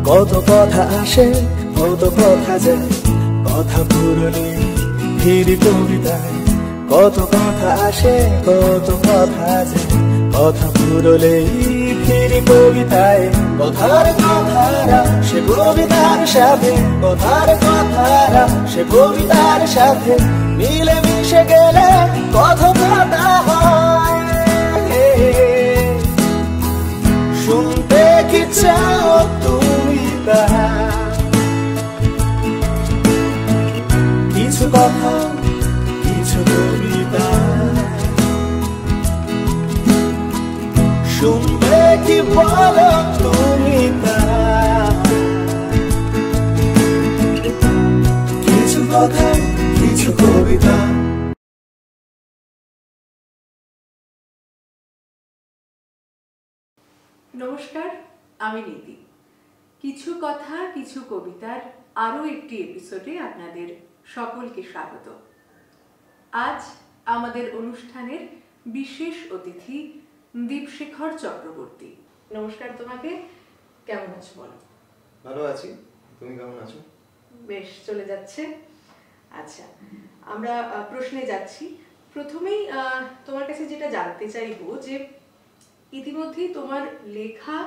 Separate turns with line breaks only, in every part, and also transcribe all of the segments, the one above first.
কত কথা আসে কত কথা যায়, কথা পুরলে ফিরি কবিতায়। কত কথা আসে কত কথা যায়, কথা পুরলেই ফিরি কবিতায়। কথার কথারা সে কবিতার সাথে, কথার কথারা সে কবিতার সাথে মিলে মিশে গেলে কথকতা হয়। শুনতে কি চাও তুমি তা? কিছু কথা কিছু কবিতা, শুনবে কি বলো তুমি তা? কিছু কথা কিছু কবিতা।
নমস্কার, আমি নীতি। কিছু কথা কিছু কবিতার আরও একটি এপিসোডে আপনাদের সকলকে স্বাগত। আজ আমাদের অনুষ্ঠানের বিশেষ অতিথি দীপশেখর চক্রবর্তী। নমস্কার তোমাকে, কেমন আছো বলো?
ভালো আছি, তুমি কেমন আছো?
বেশ, চলে যাচ্ছে। আচ্ছা, আমরা প্রশ্নে যাচ্ছি। প্রথমেই তোমার কাছে যেটা জানতে চাইবো যে ইতিমধ্যেই তোমার লেখা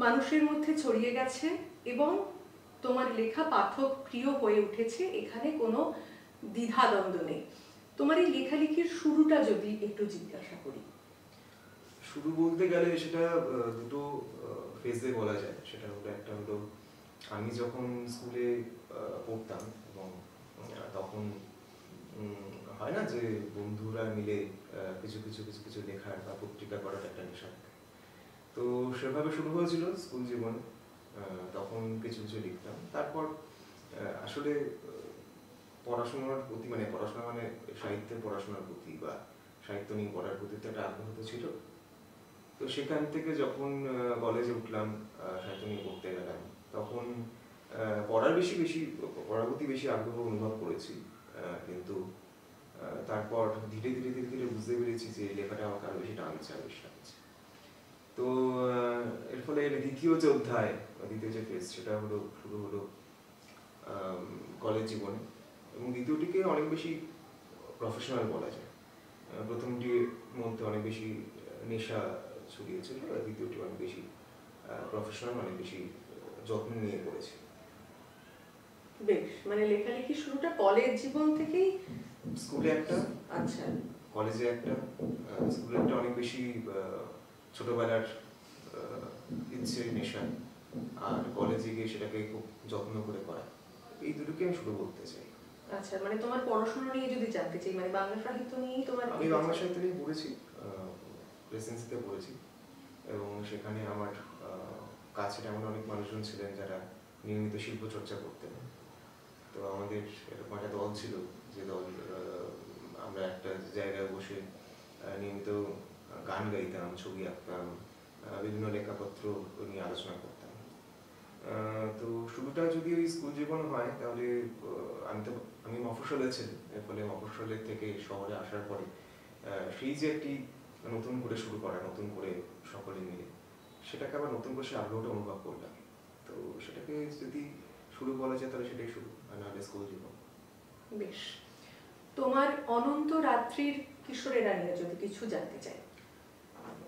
মানুষের মধ্যে ছড়িয়ে গেছে এবং তোমার লেখা পাঠক প্রিয় হয়ে উঠেছে, এখানে কোনো দ্বিধাদ্বন্দ্ব নেই। তোমার এই লেখালেখির শুরুটা যদি একটু জিজ্ঞাসা করি।
শুরু বলতে গেলে সেটা দুটো ফেজে বলা যায়। সেটা হলো, একটা হলো আমি যখন স্কুলে পড়তাম এবং তখন হয় না যে বন্ধুরা মিলে কিছু কিছু কিছু কিছু লেখার বা পত্রিকা করার একটা নেশা। তো সেভাবে শুরু হয়েছিল স্কুল জীবন। তখন কিছু কিছু লিখতাম। তারপর আসলে পড়াশোনার প্রতি, মানে পড়াশোনা মানে সাহিত্যের পড়াশোনার প্রতি বা সাহিত্য নিয়ে পড়ার প্রতি তো একটা আগ্রহ তো ছিল। তো সেখান থেকে যখন কলেজে উঠলাম, সাহিত্য নিয়ে পড়তে গেলাম, তখন পড়ার প্রতি বেশি আগ্রহ অনুভব করেছি। কিন্তু তারপর ধীরে ধীরে ধীরে ধীরে বুঝতে পেরেছি যে লেখাটা আমাকে আরো বেশি টানছে, আরো বেশি টানছে। তো এর ফলে দ্বিতীয় যে অধ্যায়, দ্বিতীয় যে ফেজ, সেটা হলো শুরু হলো কলেজ জীবনে। এবং দ্বিতীয়টিকে অনেক বেশি প্রফেশনাল বলা যায়। প্রথমটির মধ্যে অনেক বেশি নেশা ছড়িয়েছিল, আর দ্বিতীয়টি অনেক বেশি প্রফেশনাল, অনেক বেশি যত্ন নিয়ে করেছি।
বেশ, মানে লেখালেখি শুরুটা কলেজ জীবন থেকেই?
স্কুলে একটা,
আচ্ছা,
কলেজে একটা। স্কুলে একটা অনেক বেশি ছোটবেলার ইচ্ছে, নেশা, আর কলেজে গিয়ে সেটাকে খুব যত্ন করে করা। এই দুটোকে আমি শুরু করতে চাই।
আচ্ছা, মানে তোমার পড়াশোনা নিয়ে যদি জানতে চাই, মানে বাংলা সাহিত্য নিয়েই তোমার?
আমি বাংলা সাহিত্য নিয়ে পড়েছি, রেসিডেন্সিতে পড়েছি, এবং সেখানে আমার কাছে এমন অনেক মানুষজন ছিলেন যারা নিয়মিত শিল্প চর্চা করতেন। তো আমাদের এরকম একটা দল ছিল, যে দল আমরা একটা জায়গায় বসে নিয়মিত গান গাইতাম, ছবি আঁকতাম, বিভিন্ন লেখাপত্র নিয়ে আলোচনা করতাম। তো শুরুটা যদি ওই স্কুল জীবন হয়, তাহলে আমি মফস্বলে ছিলাম। এর ফলে মফস্বলের থেকে শহরে আসার পরে সেই যে একটি নতুন করে শুরু করা, নতুন করে সকলে মিলে, সেটাকে আবার নতুন করে সে আগ্রহটা অনুভব করলাম। তো সেটাকে যদি শুরু বলা যায়, তাহলে সেটাই শুরু, আর নাহলে স্কুল জীবন।
বেশ, তোমার অনন্ত রাত্রির কিশোরেরা নিয়ে যদি কিছু জানতে চাই।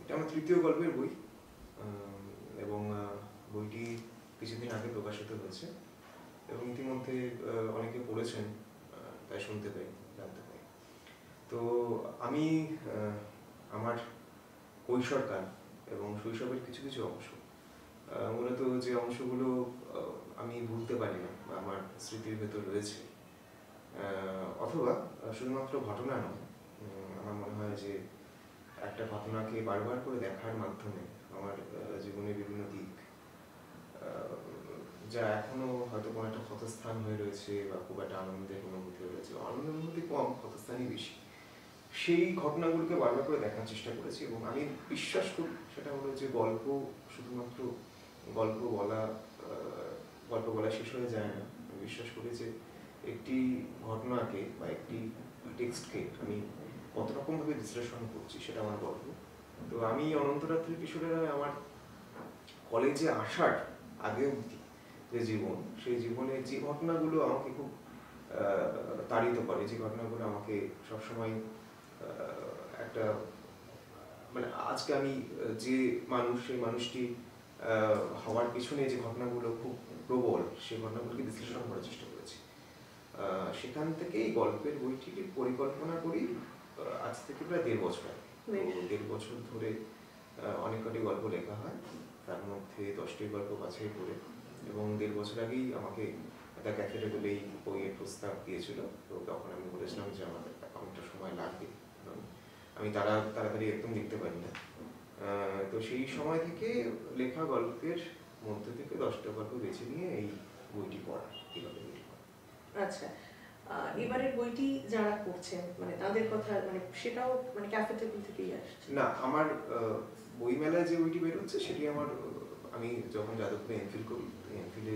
এটা আমার তৃতীয় গল্পের বই, এবং বইটি কিছুদিন আগে প্রকাশিত হয়েছে, এবং ইতিমধ্যে অনেকে পড়েছেন, তাই শুনতে পাই, জানতে পাই। তো আমি আমার কৈশোরকাল এবং শৈশবের কিছু কিছু অংশ, মূলত যে অংশগুলো আমি ভুলতে পারি না বা আমার স্মৃতির ভেতর রয়েছে, অথবা শুধুমাত্র ঘটনা নয়, আমার মনে হয় যে একটা ঘটনাকে বারবার করে দেখার মাধ্যমে আমার জীবনের বিভিন্ন দিক, যা এখনো হয়তো কোনো একটা ক্ষতস্থান হয়ে রয়েছে বা খুব একটা আনন্দের অনুভূতি রয়েছে, আনন্দের অনুভূতি কম, ক্ষতস্থানই বেশি, সেই ঘটনাগুলোকে বারবার করে দেখার চেষ্টা করেছি। এবং আমি বিশ্বাস করি সেটা হলো যে গল্প শুধুমাত্র গল্প বলা শেষ হয়ে যায় না। আমি বিশ্বাস করি যে একটি ঘটনাকে বা একটি টেক্সটকে আমি কত রকমভাবে বিশ্লেষণ করছি, সেটা আমার গল্প। তো আমি অনন্তরাত্রির কিশোরেরা আমার কলেজে আসার আগে অবধি যে জীবন, সেই জীবনে যে ঘটনাগুলো আমাকে খুব তাড়িত করে, যে ঘটনাগুলো আমাকে সবসময় একটা মানে আজকে আমি যে মানুষ, সেই মানুষটি হওয়ার পিছনে যে ঘটনাগুলো খুব প্রবল, সেই ঘটনাগুলোকে বিশ্লেষণ করার চেষ্টা করেছি। সেখান থেকেই গল্পের বইটির পরিকল্পনা করি আজ থেকে প্রায় 1.5 বছর আগে। 1.5 বছর ধরে অনেক কটি গল্প লেখা হয়, তার মধ্যে 10টি গল্প বাছাই করে, এবং 1.5 বছর আগেই আমাকে একটা ক্যাফেটে বলেই বইয়ের প্রস্তাব দিয়েছিল। তো তখন আমি বলেছিলাম যে আমাদের অনেকটা সময় লাগবে, আমি তাড়াতাড়ি একদম লিখতে পারি না। তো সেই সময় থেকে লেখা গল্পের মধ্যে থেকে 10টা গল্প বেছে নিয়ে এই বইটি পড়া, এইভাবে বইটি পড়া।
আচ্ছা, এবারের বইটি যারা পড়ছেন মানে তাদের কথা মানে সেটাও মানে ক্যাফে টেবিল থেকেই আসছে?
না, আমার বইমেলায় যে বইটি বেরোচ্ছে সেটি আমার, আমি যখন যাদবপুরে এমফিল করি, এমফিলে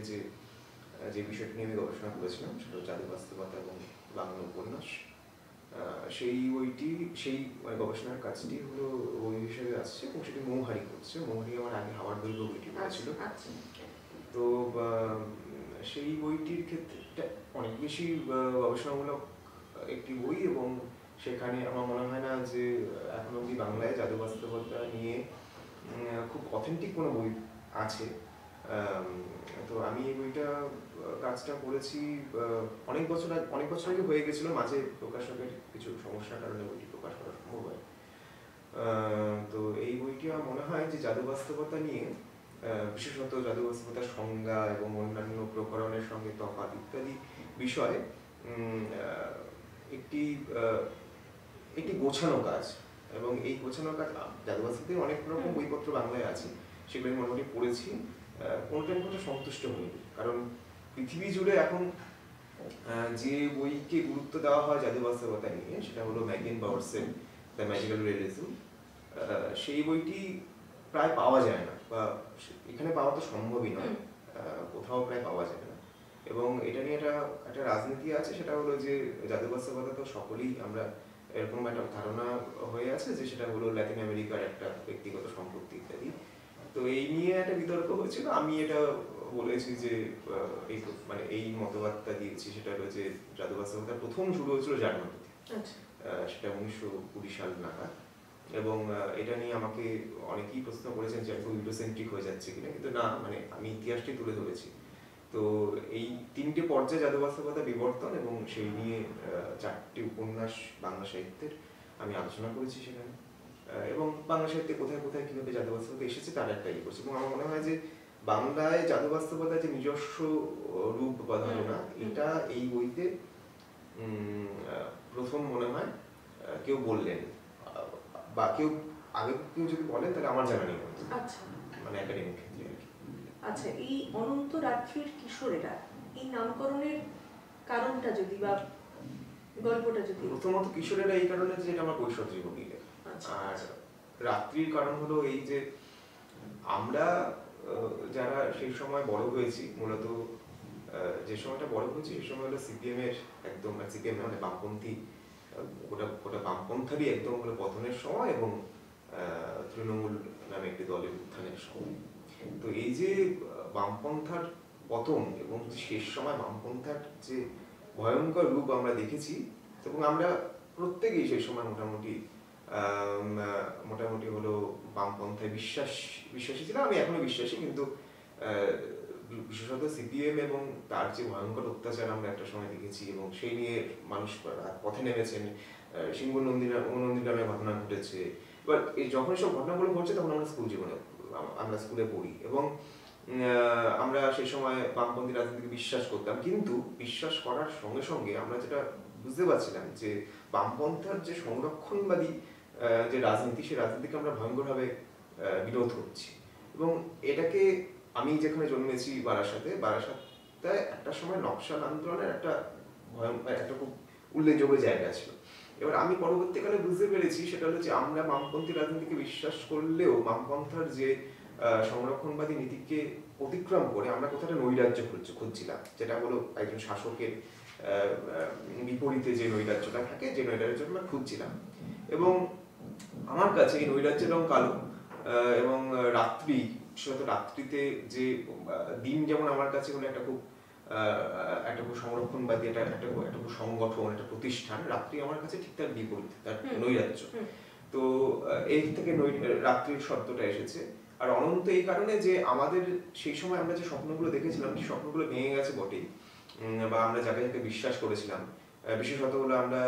যে বিষয়টি নিয়ে আমি গবেষণা করেছিলাম সেটা জাদু বাস্তবতা এবং বাংলা উপন্যাস, সেই বইটি, সেই মানে গবেষণার কাজটি হলো বই হিসেবে আসছে, এবং সেটি মৌহারি করছে। মৌহারি আমার আগে হাওয়ার দৈর্ঘ্য বইটি পড়েছিল। তো সেই বইটির ক্ষেত্রে অনেক বেশি গবেষণামূলক একটি বই, এবং সেখানে আমার মনে হয় না যে এখন অবধি বাংলায় জাদু বাস্তবতা নিয়ে খুব অথেন্টিক কোনো বই আছে। তো আমি এই বইটা কাজটা করেছি অনেক বছর আগে হয়ে গেছিল, মাঝে প্রকাশকের কিছু সমস্যার কারণে বইটি প্রকাশ করা সম্ভব হয়। তো এই বইটি আমার মনে হয় যে জাদু বাস্তবতা নিয়ে, বিশেষত জাদু বাস্তবতার সংজ্ঞা এবং অন্যান্য প্রকরণের সঙ্গে তফাৎ ইত্যাদি বিষয়ে একটি গোছানো কাজ, এবং এই গোছানো কাজ জাদু বাস্তবতায় অনেক রকম বইপত্র বাংলায় আছে, সেগুলো আমি মোটামুটি পড়েছি, কোনোটাই কোনো সন্তুষ্ট হয়নি। কারণ পৃথিবী জুড়ে এখন যে বইকে গুরুত্ব দেওয়া হয় জাদু বাস্তবতা নিয়ে, সেটা হলো ম্যাগলিন পাওয়ার্সের দ্য ম্যাজিক্যাল রিয়েলিজম। সেই বইটি প্রায় পাওয়া যায় না, বা এখানে পাওয়া তো সম্ভবই নয়, কোথাও প্রায় পাওয়া যায় না। এবং এটা নিয়ে একটা রাজনীতি আছে, সেটা হলো যে জাদু বাস্তবতা তো সকলেই আমরা এরকম একটা ধারণা হয়ে আছে যে সেটা হলো ল্যাটিন আমেরিকার একটা ব্যক্তিগত সম্পত্তি ইত্যাদি। তো এই নিয়ে একটা বিতর্ক হয়েছিল। আমি এটা বলেছি যে মানে এই মতবাদটা দিয়েছি, সেটা হলো যে জাদু বাস্তবতা প্রথম শুরু হয়েছিল জার্মানিতে, সেটা 1920 সাল নাগাদ। এবং এটা নিয়ে আমাকে অনেকেই প্রশ্ন করেছেন যে একটু ইউরোসেন্ট্রিক হয়ে যাচ্ছে কিনা, কিন্তু না, মানে আমি ইতিহাসটি তুলে ধরেছি। তো এই 3টে পর্যায়ে জাদু বাস্তবতা বিবর্তন, এবং সেই নিয়ে 4টি উপন্যাস বাংলা সাহিত্যের আমি আলোচনা করেছি সেখানে, এবং বাংলা সাহিত্যে কোথায় কোথায় কিভাবে জাদু বাস্তবতা এসেছে তার একটা ইয়ে করছি। এবং আমার মনে হয় যে বাংলায় জাদু বাস্তবতার যে নিজস্ব রূপ বা ধারণা, এটা এই বইতে প্রথম মনে হয় কেউ বললেন, বা কেউ যদি বলেন তাহলে আমার জানা নেই, মানে একাডেমিক ক্ষেত্রে আর কি।
আচ্ছা, এই অনন্ত রাত্রির কিশোরেরা, এই নামকরণের কারণটা যদি বা গল্পটা যদি?
প্রথমত কিশোরেরা এই কারণে যে এটা আমার কৈশোর জীবনী, আর রাত্রির কারণ হলো এই যে আমরা যারা সেই সময় বড় হয়েছি, মূলত যে সময়টা বড় হয়েছি সেই সময় হলো সিপিএম এর একদম, সিপিএম মানে বামপন্থী, গোটা বামপন্থারই একদম হলো পতনের সময়, এবং তৃণমূল নামে একটি দলের উত্থানের সময়। তো এই যে বামপন্থার পতন এবং শেষ সময় বামপন্থার যে ভয়ঙ্কর রূপ আমরা দেখেছি, এবং আমরা প্রত্যেকেই সেই সময় মোটামুটি হলো বামপন্থায় বিশ্বাসী ছিলাম। আমি এখনো বিশ্বাসী, কিন্তু বিশেষত সিপিএম এবং তার যে ভয়ঙ্কর অত্যাচার আমরা একটা সময় দেখেছি, এবং সেই নিয়ে মানুষ পথে নেমেছেন। সিংহ নন্দীগ্রামে ঘটনা ঘটেছে। এবার যখন সব ঘটনাগুলো ঘটছে তখন আমরা স্কুলে পড়ি, এবং আমরা সেই সময় বামপন্থী রাজনীতিকে বিশ্বাস করতাম, কিন্তু বিশ্বাস করার সঙ্গে সঙ্গে আমরা যেটা বুঝতে পারছিলাম যে বামপন্থার যে সংরক্ষণবাদী যে রাজনীতি, সেই রাজনীতিকে আমরা ভয়ঙ্করভাবে বিরোধ করছি। এবং এটাকে আমি যেখানে জন্মেছি বারাসাতে একটা সময় নকশাল আন্দোলনের একটা খুব উল্লেখযোগ্য জায়গা ছিল। এবার আমি পরবর্তীকালে বুঝতে পেরেছি সেটা হলো যে আমরা বামপন্থী রাজনীতিকে বিশ্বাস করলেও বামপন্থার যে সংরক্ষণবাদী নীতিকে অতিক্রম করে আমরা কোথাও নৈরাজ্য খুঁজছিলাম, যেটা হলো একজন শাসকের বিপরীতে যে নৈরাজ্যটা থাকে, যে নৈরাজ্যটা আমরা খুঁজছিলাম। এবং আমার কাছে এই নৈরাজ্যের রং কালো, এবং রাত্রি বিশেষত রাত্রিতে যে দিন যেমন আমার কাছে হলো একটা খুব সংরক্ষণবাদী, একটা খুব সংগঠন, একটা প্রতিষ্ঠান, রাত্রি আমার কাছে ঠিক তার বিপরীত, তার নৈরাজ্য। তো এই থেকে রাত্রির শব্দটা এসেছে। আর অনন্ত এই কারণে যে আমাদের সেই সময় আমরা যে স্বপ্নগুলো দেখেছিলাম, সেই স্বপ্নগুলো ভেঙে গেছে বটেই, বা আমরা যাকে যাকে বিশ্বাস করেছিলাম, বিশেষত হলো আমরা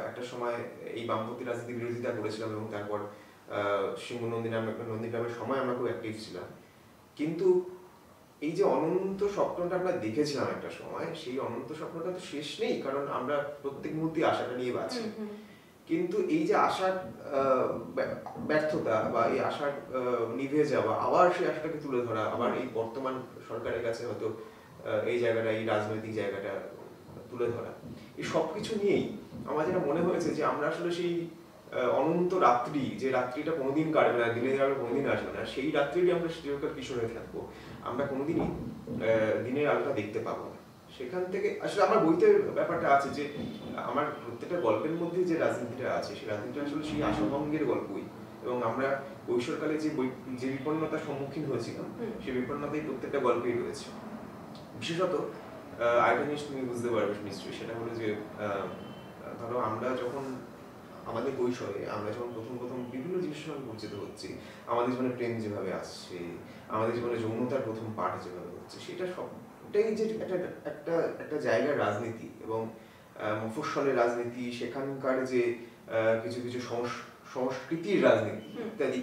একটা সময় এই বামপন্থী রাজনীতির বিরোধিতা করেছিলাম এবং তারপর সিংহ নন্দীগ্রামের সময় আমরা খুব অ্যাক্টিভ ছিলাম। কিন্তু এই যে অনন্ত স্বপ্নটা আমরা দেখেছিলাম একটা সময়, সেই অনন্ত স্বপ্নটা তো শেষ নেই, কারণ আমরা প্রত্যেক মুহূর্তে আশাটা নিয়ে বাঁচি। কিন্তু এই যে আশার ব্যর্থতা বা এই আশার নিভে যাওয়া, আবার সেই আশাটাকে তুলে ধরা, আবার এই বর্তমান সরকারের কাছে হয়তো এই জায়গাটা, এই রাজনৈতিক জায়গাটা তুলে ধরা, এই সবকিছু নিয়েই আমার যেটা মনে হয়েছে যে আমরা আসলে সেই অনন্ত রাত্রি, যে রাত্রিটা কোনোদিন কাটবে না, দিনের আলো কোনোদিন আসবে না, সেই রাত্রিটি আমরা চিরকাল কিশোর হয়ে থাকবো, আমরা কোনোদিনই দিনের আলোটা দেখতে পাবো না। সেখান থেকে আসলে আমার বইতে ব্যাপারটা আছে যে আমার প্রত্যেকটা গল্পের মধ্যে যে রাজনীতিটা আছে, সেই রাজনীতিটা আসলে সেই আশাভঙ্গের গল্পই, এবং আমরা কৈশোরকালে যে বিপন্নতার সম্মুখীন হয়েছিলাম, সেই বিপন্নতাই প্রত্যেকটা গল্পেই রয়েছে। বিশেষত আরেকটা জিনিস তুমি বুঝতে পারবে নিশ্চয়ই, সেটা হলো যে ধরো আমরা যখন আমাদের কৈশোরে আমরা যখন প্রথম বিভিন্ন জিনিসের সঙ্গে পরিচিত হচ্ছি, আমাদের জীবনে প্রেম যেভাবে আসছে, আমাদের জীবনে যৌনতার প্রথম পাঠ যেভাবে হচ্ছে, সেটা সবটাই যে একটা জায়গার রাজনীতি এবং মফস্বলের রাজনীতি, সেখানকার যে কিছু কিছু সংস্কৃতির রাজনীতি ইত্যাদি,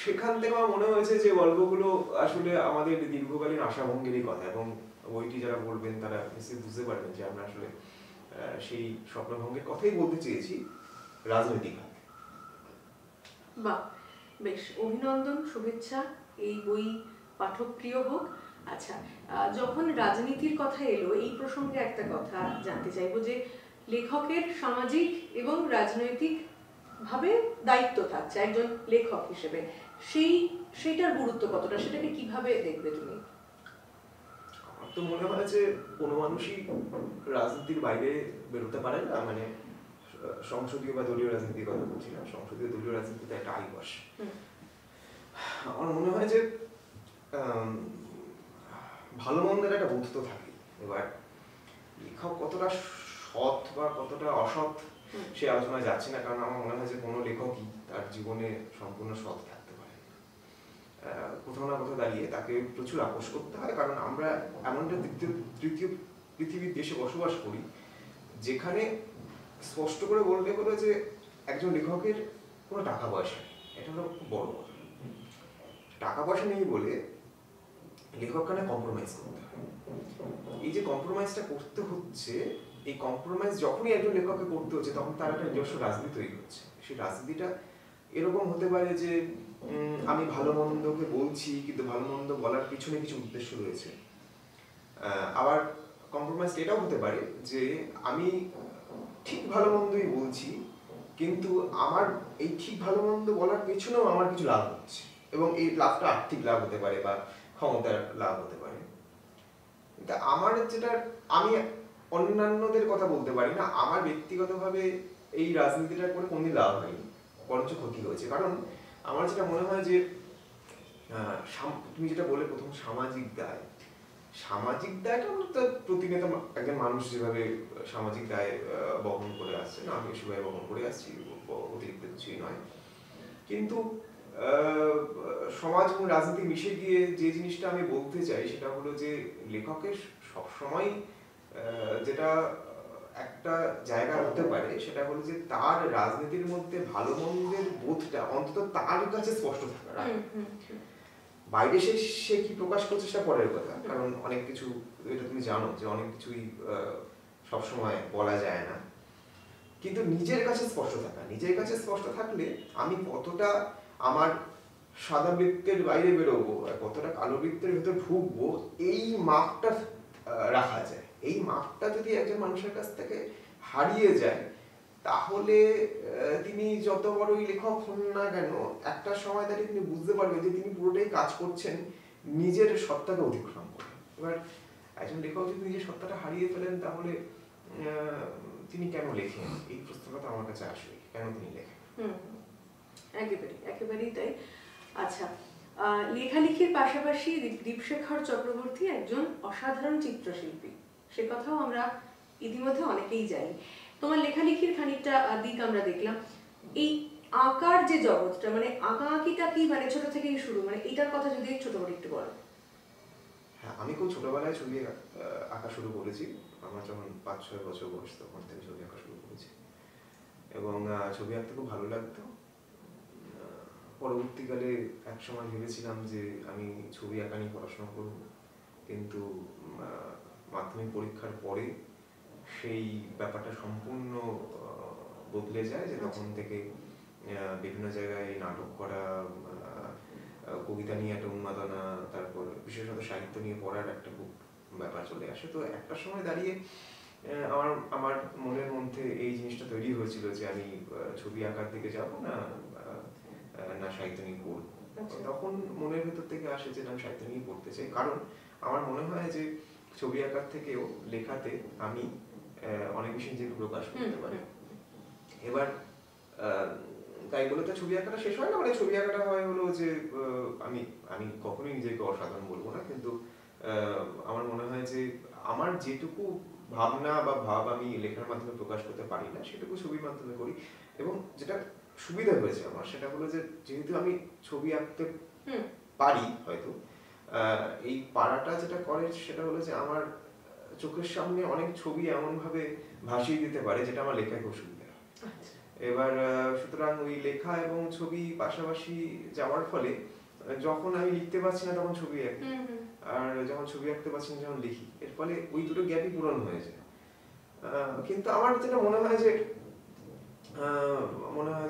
সেখান থেকে আমার মনে হয়েছে যে গল্পগুলো আসলে আমাদের দীর্ঘকালীন আশাভঙ্গেরই কথা, এবং বইটি যারা বলবেন তারা নিশ্চয়ই বুঝতে পারবেন যে আমরা আসলে সেই স্বপ্নভঙ্গের কথাই বলতে চেয়েছি রাজনৈতিক।
বাহ, বেশ, অভিনন্দন, শুভেচ্ছা, এই বই পাঠক প্রিয় হোক। আচ্ছা, যখন রাজনীতির কথা এলো, এই প্রসঙ্গে একটা কথা জানতে চাইবো যে লেখকের সামাজিক এবং রাজনৈতিক ভাবে দায়িত্ব থাকছে একজন লেখক হিসেবে, সেইটার গুরুত্ব কতটা, সেটাকে কিভাবে দেখবে তুমি?
আমার তো মনে হয় যে কোনো মানুষই রাজনীতির বাইরে বেরোতে পারে না, মানে সংসদীয় বা দলীয় রাজনীতির কথা বলছি না, সংসদীয় দলীয় রাজনীতিতে একটা আইবাস। আমার মনে হয় যে ভালো মন্দের একটা বোধ তো থাকে। এবার লেখক কতটা সৎ বা কতটা অসৎ সে আলোচনায় যাচ্ছে না, কারণ আমার মনে হয় যে কোনো লেখকই তার জীবনে সম্পূর্ণ সৎ থাকতে পারে। কোথাও না কোথাও দাঁড়িয়ে তাকে প্রচুর আপোষ করতে হয়, কারণ আমরা এমন একটা তৃতীয় পৃথিবীর দেশে বসবাস করি যেখানে স্পষ্ট করে বললে হলো যে একজন লেখকের কোনো টাকা পয়সা নেই। এটা হলো খুব বড় কথা। টাকা পয়সা নেই বলে লেখকখানে কম্প্রোমাইজ করতে হয়। এই যে কম্প্রোমাইজটা করতে হচ্ছে, এই কম্প্রোমাইজ যখনই একজন লেখককে করতে হচ্ছে, তখন তার একটা নিজস্ব রাজনীতি তৈরি হচ্ছে। সেই রাজনীতিটা এরকম হতে পারে যে আমি ভালো মন্দকে বলছি, কিন্তু ভালো মন্দ বলার পিছনে কিছু উদ্দেশ্য রয়েছে। আবার কম্প্রোমাইজ এটাও হতে পারে যে আমি ঠিক ভালো মন্দই বলছি, কিন্তু আমার এই ঠিক ভালো মন্দ বলার পেছনেও আমার কিছু লাভ হচ্ছে, এবং এই লাভটা আর্থিক লাভ হতে পারে বা ক্ষমতার লাভ হতে পারে। কিন্তু আমার যেটা, আমি অন্যান্যদের কথা বলতে পারি না, আমার ব্যক্তিগতভাবে এই রাজনীতিটা করে কোনদিন লাভ হয়নি, বরঞ্চ ক্ষতি হয়েছে। কারণ আমার যেটা মনে হয় যে তুমি যেটা বলে প্রথম সামাজিক দায়, সামাজিক দায়টা তো প্রতিনিয়ত একজন মানুষ যেভাবে সামাজিক দায় বহন করে আসছে, না আমি সেভাবে বহন করে আসছি, অতিরিক্ত কিছুই নয়। কিন্তু সমাজ এবং রাজনীতি মিশে গিয়ে যে জিনিসটা আমি বলতে চাই সেটা হলো যে লেখকের সবসময় যেটা একটা জায়গা হতে পারে সেটা হলো যে তার রাজনীতির মধ্যে ভালো মন্দের বোধটা অন্তত তার কাছে স্পষ্ট থাকা। বাইরে সে কি প্রকাশ করছে সেটা পরের কথা, কারণ অনেক কিছু, এটা তুমি জানো যে অনেক কিছুই সবসময় বলা যায় না। কিন্তু নিজের কাছে স্পষ্ট থাকা, নিজের কাছে স্পষ্ট থাকলে আমি কতটা আমার সাদা বৃত্তের বাইরে বেরোবো, কতটা কালো বৃত্তের ভেতর ঢুকবো, এই মাপটা রাখা যায়। এই মাপটা যদি একজন মানুষের কাছ থেকে হারিয়ে যায়, তাহলে তিনি যত বড়ই লেখক হন না কেন, একটা সময় দাঁড়িয়ে তিনি বুঝতে পারবেন যে তিনি পুরোটাই কাজ করছেন নিজের সত্তাকে অতিক্রম করে। এবার একজন লেখক যদি নিজের সত্তাটা হারিয়ে ফেলেন, তাহলে তিনি কেন লেখেন, এই প্রশ্নটা তো আমার কাছে আসবে, কেন তিনি লেখেন।
একেবারেই তাই। আচ্ছা, লেখালেখির পাশাপাশি দীপশেখর চক্রবর্তী একজন অসাধারণ চিত্রশিল্পী, সে কথাও আমরা ইতিমধ্যে অনেকেই জানি। তোমার লেখালেখির খানিকটা দিক আমরা দেখলাম। এই আঁকার যে জগৎটা, মানে আঁকাআঁকিটা কি মানে ছোট থেকেই শুরু, মানে এটার কথা যদি ছোট করে একটু বলো।
হ্যাঁ, আমি খুব ছোটবেলায় ছবি আঁকা শুরু করেছি। আমার যখন 5-6 বছর বয়স তখন থেকে ছবি আঁকা শুরু করেছি এবং ছবি আঁকতে খুব ভালো লাগতো। পরবর্তীকালে এক সময় ভেবেছিলাম যে আমি ছবি আঁকা নিয়ে পড়াশোনা করব, কিন্তু মাধ্যমিক পরীক্ষার পরে সেই ব্যাপারটা সম্পূর্ণ বদলে যায়, যে তখন থেকে বিভিন্ন জায়গায় নাটক করা, কবিতা নিয়ে একটা উন্মাদনা, তারপর বিশেষত সাহিত্য নিয়ে পড়ার একটা খুব ব্যাপার চলে আসে। তো একটা সময় দাঁড়িয়ে আমার মনের মধ্যে এই জিনিসটা তৈরি হয়েছিল যে আমি ছবি আঁকার দিকে যাব না সাহিত্য নিয়ে পড়ব। তখন মনের ভেতর থেকে আসে যে আমি সাহিত্য নিয়ে পড়তে চাই, কারণ আমার মনে হয় যে ছবি আঁকার থেকেও লেখাতে আমি অনেক বেশি নিজেকে প্রকাশ করতে পারি। এবার তাই বলে তো ছবি আঁকাটা শেষ হয় না, মানে ছবি আঁকাটা হয় হলো যে আমি কখনোই নিজেকে অসাধারণ বলবো না, কিন্তু আমার মনে হয় যে আমার যেটুকু ভাবনা বা ভাব আমি লেখার মাধ্যমে প্রকাশ করতে পারি না, সেটুকু ছবির মাধ্যমে করি। এবং যেটা সুবিধা হয়েছে আমার সেটা হলো যে যেহেতু আমি ছবি আঁকতে পারি, হয়তো এই পারাটা যেটা করে সেটা হলো যে আমার চোখের সামনে অনেক ছবি এমন ভাবে ভাসিয়ে দিতে পারে যেটা আমার লেখায় খুব সুবিধা। এবার সুতরাং ওই লেখা এবং ছবি পাশাপাশি যাওয়ার ফলে যখন আমি লিখতে পারছি না তখন ছবি আঁকি, আর যখন ছবি আঁকতে পারছি না যখন লিখি, এর ফলে ওই দুটো গ্যাপই পূরণ হয়ে যায়। কিন্তু আমার যেটা মনে হয়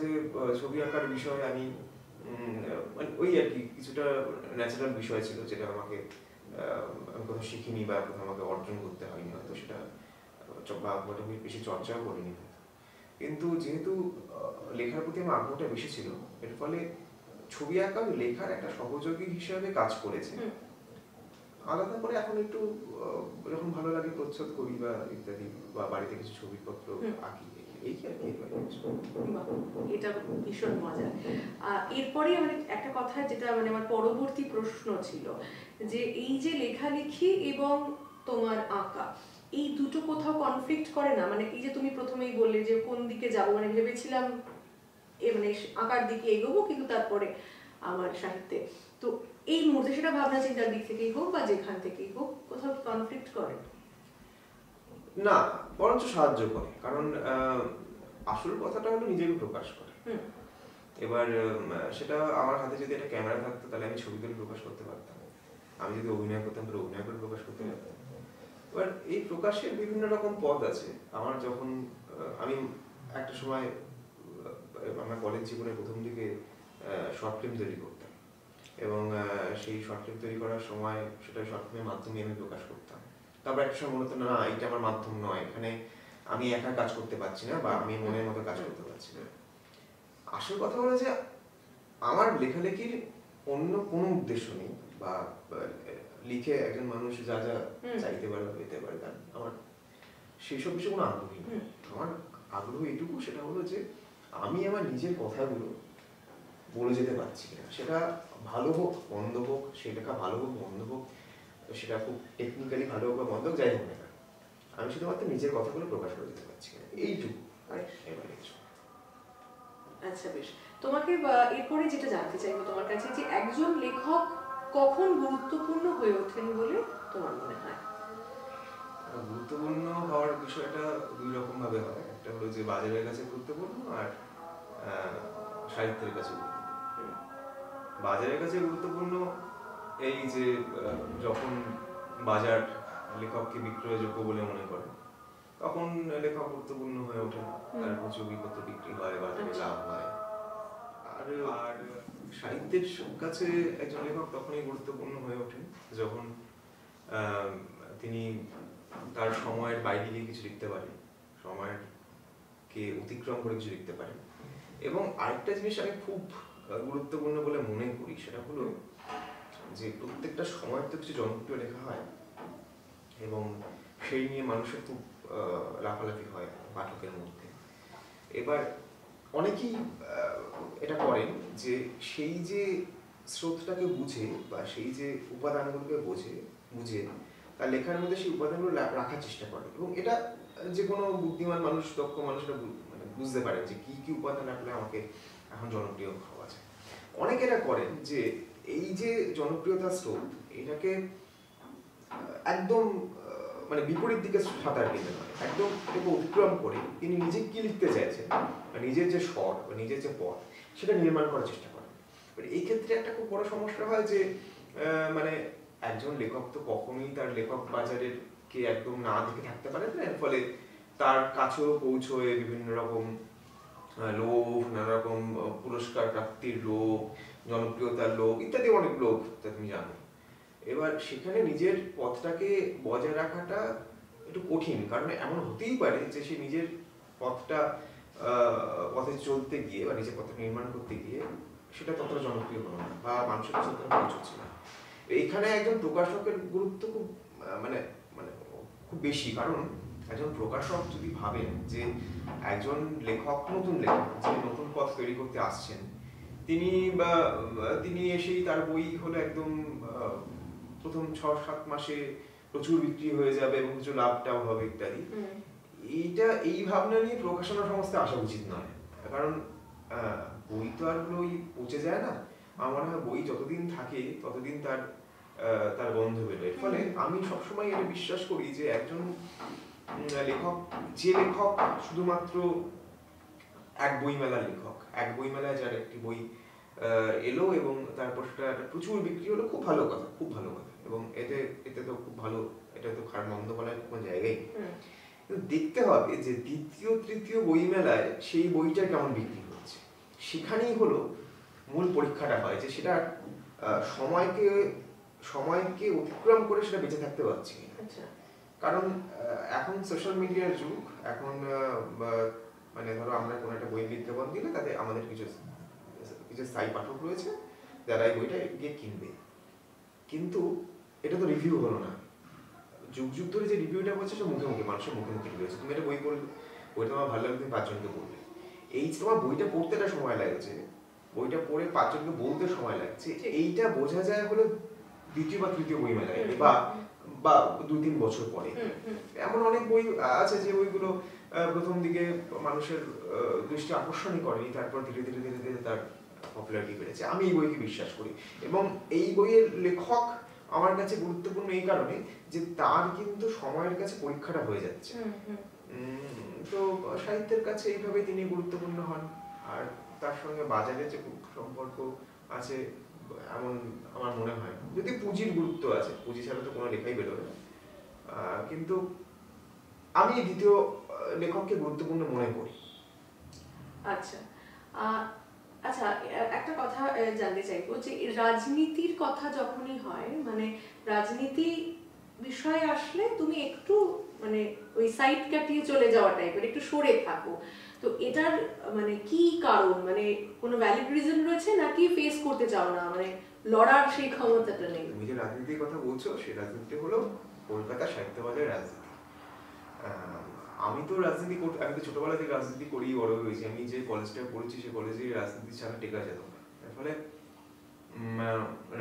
যে ছবি আঁকার বিষয়ে আমি ওই আর কি কিছুটা ন্যাচারাল বিষয় ছিল, যেটা আমাকে আমি কোথাও শিখিনি বা কোথাও আমাকে অর্জন করতে হয়নি, হয়তো সেটা বেশি চর্চাও করিনি। কিন্তু যেহেতু লেখার প্রতি আমার আগ্রহটা বেশি ছিল, এর ফলে ছবি আঁকা লেখার একটা সহযোগী হিসেবে কাজ করেছে। আলাদা করে এখন একটু যখন ভালো লাগে প্রচ্ছদ করি বা ইত্যাদি, বা বাড়িতে কিছু ছবিপত্র আঁকি, এই আর কি।
এটা ভীষণ মজা। এরপরে মানে একটা কথা যেটা মানে আমার পরবর্তী প্রশ্ন ছিল যে এই যে লেখালেখি এবং তোমার আঁকা, এই দুটো কোথাও কনফ্লিক্ট করে না? মানে এই যে তুমি প্রথমেই বললে যে কোন দিকে যাবো, মানে ভেবেছিলাম মানে আঁকার দিকে এগোবো, কিন্তু তারপরে আমার সাহিত্যে, তো এই মুহূর্তে সেটা ভাবনা চিন্তার দিক থেকেই হোক বা যেখান থেকেই হোক, কোথাও কনফ্লিক্ট করে
না, বরঞ্চ সাহায্য করে। কারণ আসল কথাটা হলো নিজেকে প্রকাশ করে। এবার সেটা আমার হাতে যদি একটা ক্যামেরা থাকতো তাহলে আমি ছবি তুলে প্রকাশ করতে পারতাম, আমি যদি অভিনয় করতাম তাহলে অভিনয় করে প্রকাশ করতে পারতাম। এবার এই প্রকাশের বিভিন্ন রকম পথ আছে। আমার যখন আমি একটা সময় আমার কলেজ জীবনের প্রথম দিকে শর্ট ফিল্ম তৈরি করতাম, এবং সেই শর্ট ফিল্ম তৈরি করার সময় সেটা শর্ট ফিল্মের মাধ্যমে আমি প্রকাশ করতাম। তারপর একটা সময় মনে হতো না, এটা আমার মাধ্যম নয়, এখানে আমি একা কাজ করতে পারছি না বা আমি মনের মতো কাজ করতে পারছি না। আসল কথা হলো যে আমার লেখালেখির অন্য কোনো উদ্দেশ্য নেই, বা লিখে একজন মানুষ যা যা চাইতে পারে পেতে পারে, কারণ আমার সেসব বিষয়ে কোনো আগ্রহী নেই। আমার আগ্রহ এটুকু, সেটা হলো যে আমি আমার নিজের কথাগুলো বলে যেতে পারছি কিনা, সেটা ভালো হোক মন্দ হোক, সেই লেখা ভালো হোক মন্দ হোক, সেটা খুব টেকনিক্যালি ভালো হোক বা মন্দ হোক, যাই হোক না, আমি শুধুমাত্র নিজের কথাগুলো প্রকাশ করে দিতে পারছি কিনা, এইটুকু।
আচ্ছা, বেশ। তোমাকে এরপরে যেটা জানতে চাইবো তোমার কাছে, যে একজন লেখক কখন গুরুত্বপূর্ণ হয়ে ওঠেন বলে তোমার মনে হয়?
গুরুত্বপূর্ণ হওয়ার বিষয়টা দুই রকম ভাবে হয়। একটা হলো যে বাজারের কাছে গুরুত্বপূর্ণ, আর সাহিত্যের কাছে গুরুত্বপূর্ণ। বাজারের কাছে গুরুত্বপূর্ণ এই যে যখন বাজার লেখককে বিক্রয়যোগ্য বলে মনে করে, তখন লেখক গুরুত্বপূর্ণ হয়ে ওঠে, তার প্রচুর বিপত্র বিক্রি হয়, বাজারে লাভ হয়। আর সাহিত্যের কাছে একজন লেখক তখনই গুরুত্বপূর্ণ হয়ে ওঠেন যখন তিনি তার সময়ের বাইরে গিয়ে কিছু লিখতে পারেন, সময়কে অতিক্রম করে কিছু লিখতে পারেন। এবং আরেকটা জিনিস আমি খুব গুরুত্বপূর্ণ বলে মনে করি, সেটা হলো যে প্রত্যেকটা সময়ের তো কিছু জনপ্রিয় লেখা হয়, এবং সেই নিয়ে মানুষের খুব লাফালাফি হয় পাঠকের মধ্যে। এবার অনেকেই এটা করেন যে সেই যে স্রোতটাকে বুঝে বা সেই যে উপাদানগুলোকে বুঝে তার লেখার মধ্যে সেই উপাদানগুলো রাখার চেষ্টা করে, এবং এটা যে কোনো বুদ্ধিমান মানুষ, দক্ষ মানুষরা মানে বুঝতে পারে যে কি কি উপাদান রাখলে আমাকে এখন জনপ্রিয় হওয়া যায়। অনেকে এটা করেন যে এই যে জনপ্রিয়তার স্রোত, এটাকে একদম মানে বিপরীত দিকে সাঁতার কেটে নয়, একদম এটাকে অতিক্রম করে তিনি নিজে কি লিখতে চাইছেন, নিজের যে স্বর বা নিজের যে পথ সেটা নির্মাণ করার চেষ্টা করেন। এই ক্ষেত্রে একটা খুব বড় সমস্যা হয় যে মানে একজন লেখক তো কখনোই তার লেখক বাজারের কে একদম না দেখে থাকতে পারে না, এর ফলে তার কাছেও পৌঁছয়ে বিভিন্ন রকম লোভ, নানা রকম পুরস্কার প্রাপ্তির লোভ, জনপ্রিয়তার লোভ ইত্যাদি অনেক লোভ তা তুমি জানো। এবার সেখানে নিজের পথটাকে বজায় রাখাটা একটু কঠিন, কারণ এমন হতেই পারে যে সে নিজের পথে চলতে গিয়ে বা নিজের পথটা নির্মাণ করতে গিয়ে সেটা ততটা জনপ্রিয় হলো না বা মানুষের কাছে ততটা পৌঁছচ্ছে না। এইখানে একজন প্রকাশকের গুরুত্ব খুব মানে মানে খুব বেশি, কারণ একজন প্রকাশক যদি ভাবেন যে একজন লেখক, নতুন লেখক যে নতুন পথ তৈরি করতে আসছেন, তিনি এসেই তার বই হলো একদম প্রথম 6-7 মাসে প্রচুর বিক্রি হয়ে যাবে এবং কিছু লাভটাও হবে ইত্যাদি, এই ভাবনা নিয়ে প্রকাশনা সংস্থা আসা উচিত নয়। কারণ বই তো আর বই পচে যায় না, আমার মনে হয় বই যতদিন থাকে ততদিন তার গন্ধ বেরোয়। এর ফলে আমি সবসময় এটা বিশ্বাস করি যে একজন লেখক, যে লেখক শুধুমাত্র এক বইমেলার লেখক, এক বইমেলায় যার একটি বই এলো এবং তারপর সেটা প্রচুর বিক্রি হলো, খুব ভালো কথা, খুব ভালো কথা, এবং এতে তো খুব ভালো, এটা তো খারাপ মন্দ বলার কোনো জায়গায়। কিন্তু দেখতে হবে যে দ্বিতীয় তৃতীয় বইমেলায় সেই বইটা কেমন বিক্রি হচ্ছে, সেখানেই হলো মূল পরীক্ষাটা হয় যে সেটা সময়কে অতিক্রম করে সেটা বেঁচে থাকতে পারছি। কারণ এখন সোশ্যাল মিডিয়ার যুগ, এখন মানে ধরো আমরা কোনো একটা বই বিজ্ঞাপন দিলে তাতে আমাদের কিছু স্থায়ী পাঠক রয়েছে যারা এই বইটা গিয়ে কিনবে, কিন্তু এটা তো রিভিউ হলো না। যুগ যুগ ধরে যে রিভিউটা হচ্ছে সেটা মুখে মুখে, মানুষের মুখে মুখে রিভিউ। তুমি একটা বই পড়লে, বইটা তোমার ভালো লাগবে, তুমি 5 জনকে বলবে। এই তোমার বইটা পড়তে একটা সময় লাগছে, বইটা পড়ে 5 জনকে বলতে সময় লাগছে, এইটা বোঝা যায় হলো দ্বিতীয় বা তৃতীয় বই মেলায় বা 2-3 বছর পরে। এমন অনেক বই আছে যে বইগুলো প্রথম দিকে মানুষের দৃষ্টি আকর্ষণই করেনি, তারপর ধীরে ধীরে ধীরে ধীরে তার পপুলারিটি বেড়েছে। আমি এই বইকে বিশ্বাস করি, এবং এই বইয়ের লেখক আমার কাছে গুরুত্বপূর্ণ এই কারণে যে তার কিন্তু সময়ের কাছে পরীক্ষাটা হয়ে যাচ্ছে। তো সাহিত্যের কাছে এইভাবে তিনি গুরুত্বপূর্ণ হন, আর তার সঙ্গে বাজারে যে সম্পর্ক আছে এমন আমার মনে হয়। যদি পুঁজির গুরুত্ব আছে, পুঁজি ছাড়া তো কোনো লেখাই বেরোবে না, কিন্তু আমি দ্বিতীয় লেখককে গুরুত্বপূর্ণ মনে করি।
আচ্ছা আচ্ছা, একটা কথা জানতে চাইবো যে রাজনীতির কথা যখনই হয়, মানে রাজনীতি বিষয়ে আসলে তুমি একটু মানে ওই সাইড কাটিয়ে চলে যাওয়া টাইপের, একটু সরে থাকো, তো এটার মানে কি কারণ, মানে কোনো ভ্যালিড রিজন রয়েছে নাকি ফেস করতে চাও না, মানে লড়ার সেই ক্ষমতাটা নেই?
তুমি যে রাজনীতির কথা বলছো সেই রাজনীতি হলো কলকাতা সাহিত্য বাজারের রাজনীতি। আমি তো ছোটবেলা থেকে রাজনীতি করেই বড় হয়েছি। আমি যে কলেজটা পড়েছি সেই কলেজে রাজনীতি ছাড়া টেকা যেত না, এর ফলে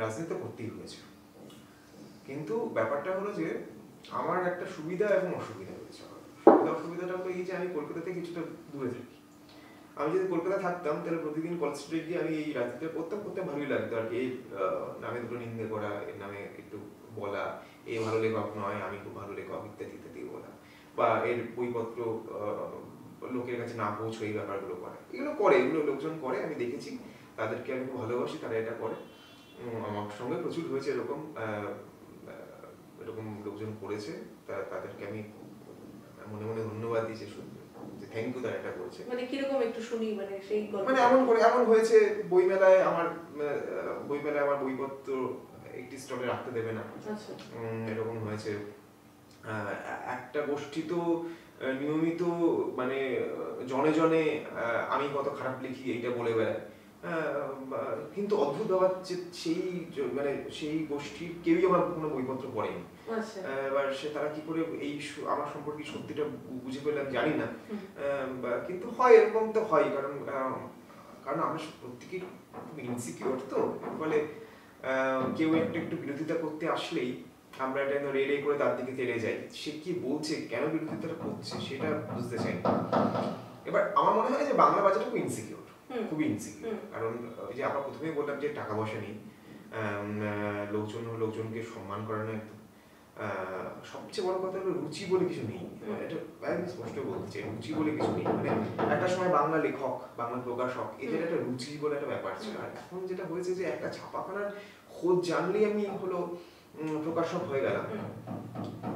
রাজনীতি তো করতেই হয়েছে। কিন্তু ব্যাপারটা হলো যে আমার একটা সুবিধা এবং অসুবিধা রয়েছে। অসুবিধাটা হলো এই যে আমি কলকাতা থেকে কিছুটা দূরে থাকি। আমি যদি কলকাতা থাকতাম তাহলে প্রতিদিন কলেজ স্ট্রিটে গিয়ে আমি এই রাজনীতিটা করতে ভালোই লাগতো আর কি। এই নামে দুটো নিন্দে করা, এর নামে একটু বলা, এই ভালো লেখক নয়, আমি খুব ভালো লেখক ইত্যাদি ইত্যাদি বলা, বা এর বইপত্র লোকের কাছে না পৌঁছে এই ব্যাপারগুলো করা, এগুলো লোকজন করে, আমি দেখেছি, তাদেরকে আমি খুব ভালোবাসি, তারা এটা করে। আমার সঙ্গে প্রচুর হয়েছে এরকম লোকজন করেছে, তাদেরকে আমি মনে মনে ধন্যবাদ দিয়েছি, যে থ্যাংক ইউ, তারা এটা করেছে।
মানে কিরকম একটু শুনি, মানে সেই
মানে এমন হয়েছে বইমেলায় আমার বইপত্র একটি স্টলে রাখতে দেবে না, এরকম হয়েছে। একটা গোষ্ঠী তো নিয়মিত মানে জনে জনে আমি কত খারাপ লিখি এইটা বলে বেড়ায়, কিন্তু অদ্ভুত ব্যাপার যে সেই গোষ্ঠীর কেউই আমার কোনো বইপত্র পড়েনি। এবার তারা কি করে এই আমার সম্পর্কে সত্যিটা বুঝে পেলাম জানি না, কিন্তু হয়, এরকম তো হয়, কারণ আমরা প্রত্যেকেই খুব ইনসিকিউর, তো ফলে কেউ একটু বিরোধিতা করতে আসলেই আমরা এটা রে করে তার দিকে তেড়ে যাই, সে কি বলছে, কেন বিরোধিতাটা করছে সেটা বুঝতে চাই। এবার আমার মনে হয় যে বাংলা বাজারটা খুব ইনসিকিউর, খুবই ইনসিকিউর। কারণ ওই যে আমরা প্রথমেই বললাম যে টাকা পয়সা নেই, লোকজনকে সম্মান করানো একদম, সবচেয়ে বড় কথা হলো রুচি বলে কিছু নেই। এটা স্পষ্ট বলতে চাই, রুচি বলে কিছু নেই। মানে একটা সময় বাংলা লেখক, বাংলা প্রকাশক, এদের একটা রুচি বলে একটা ব্যাপার ছিল। আর এখন যেটা হয়েছে যে একটা ছাপাখানার খোঁজ জানলেই আমি হলো প্রকাশক হয়ে গেলাম।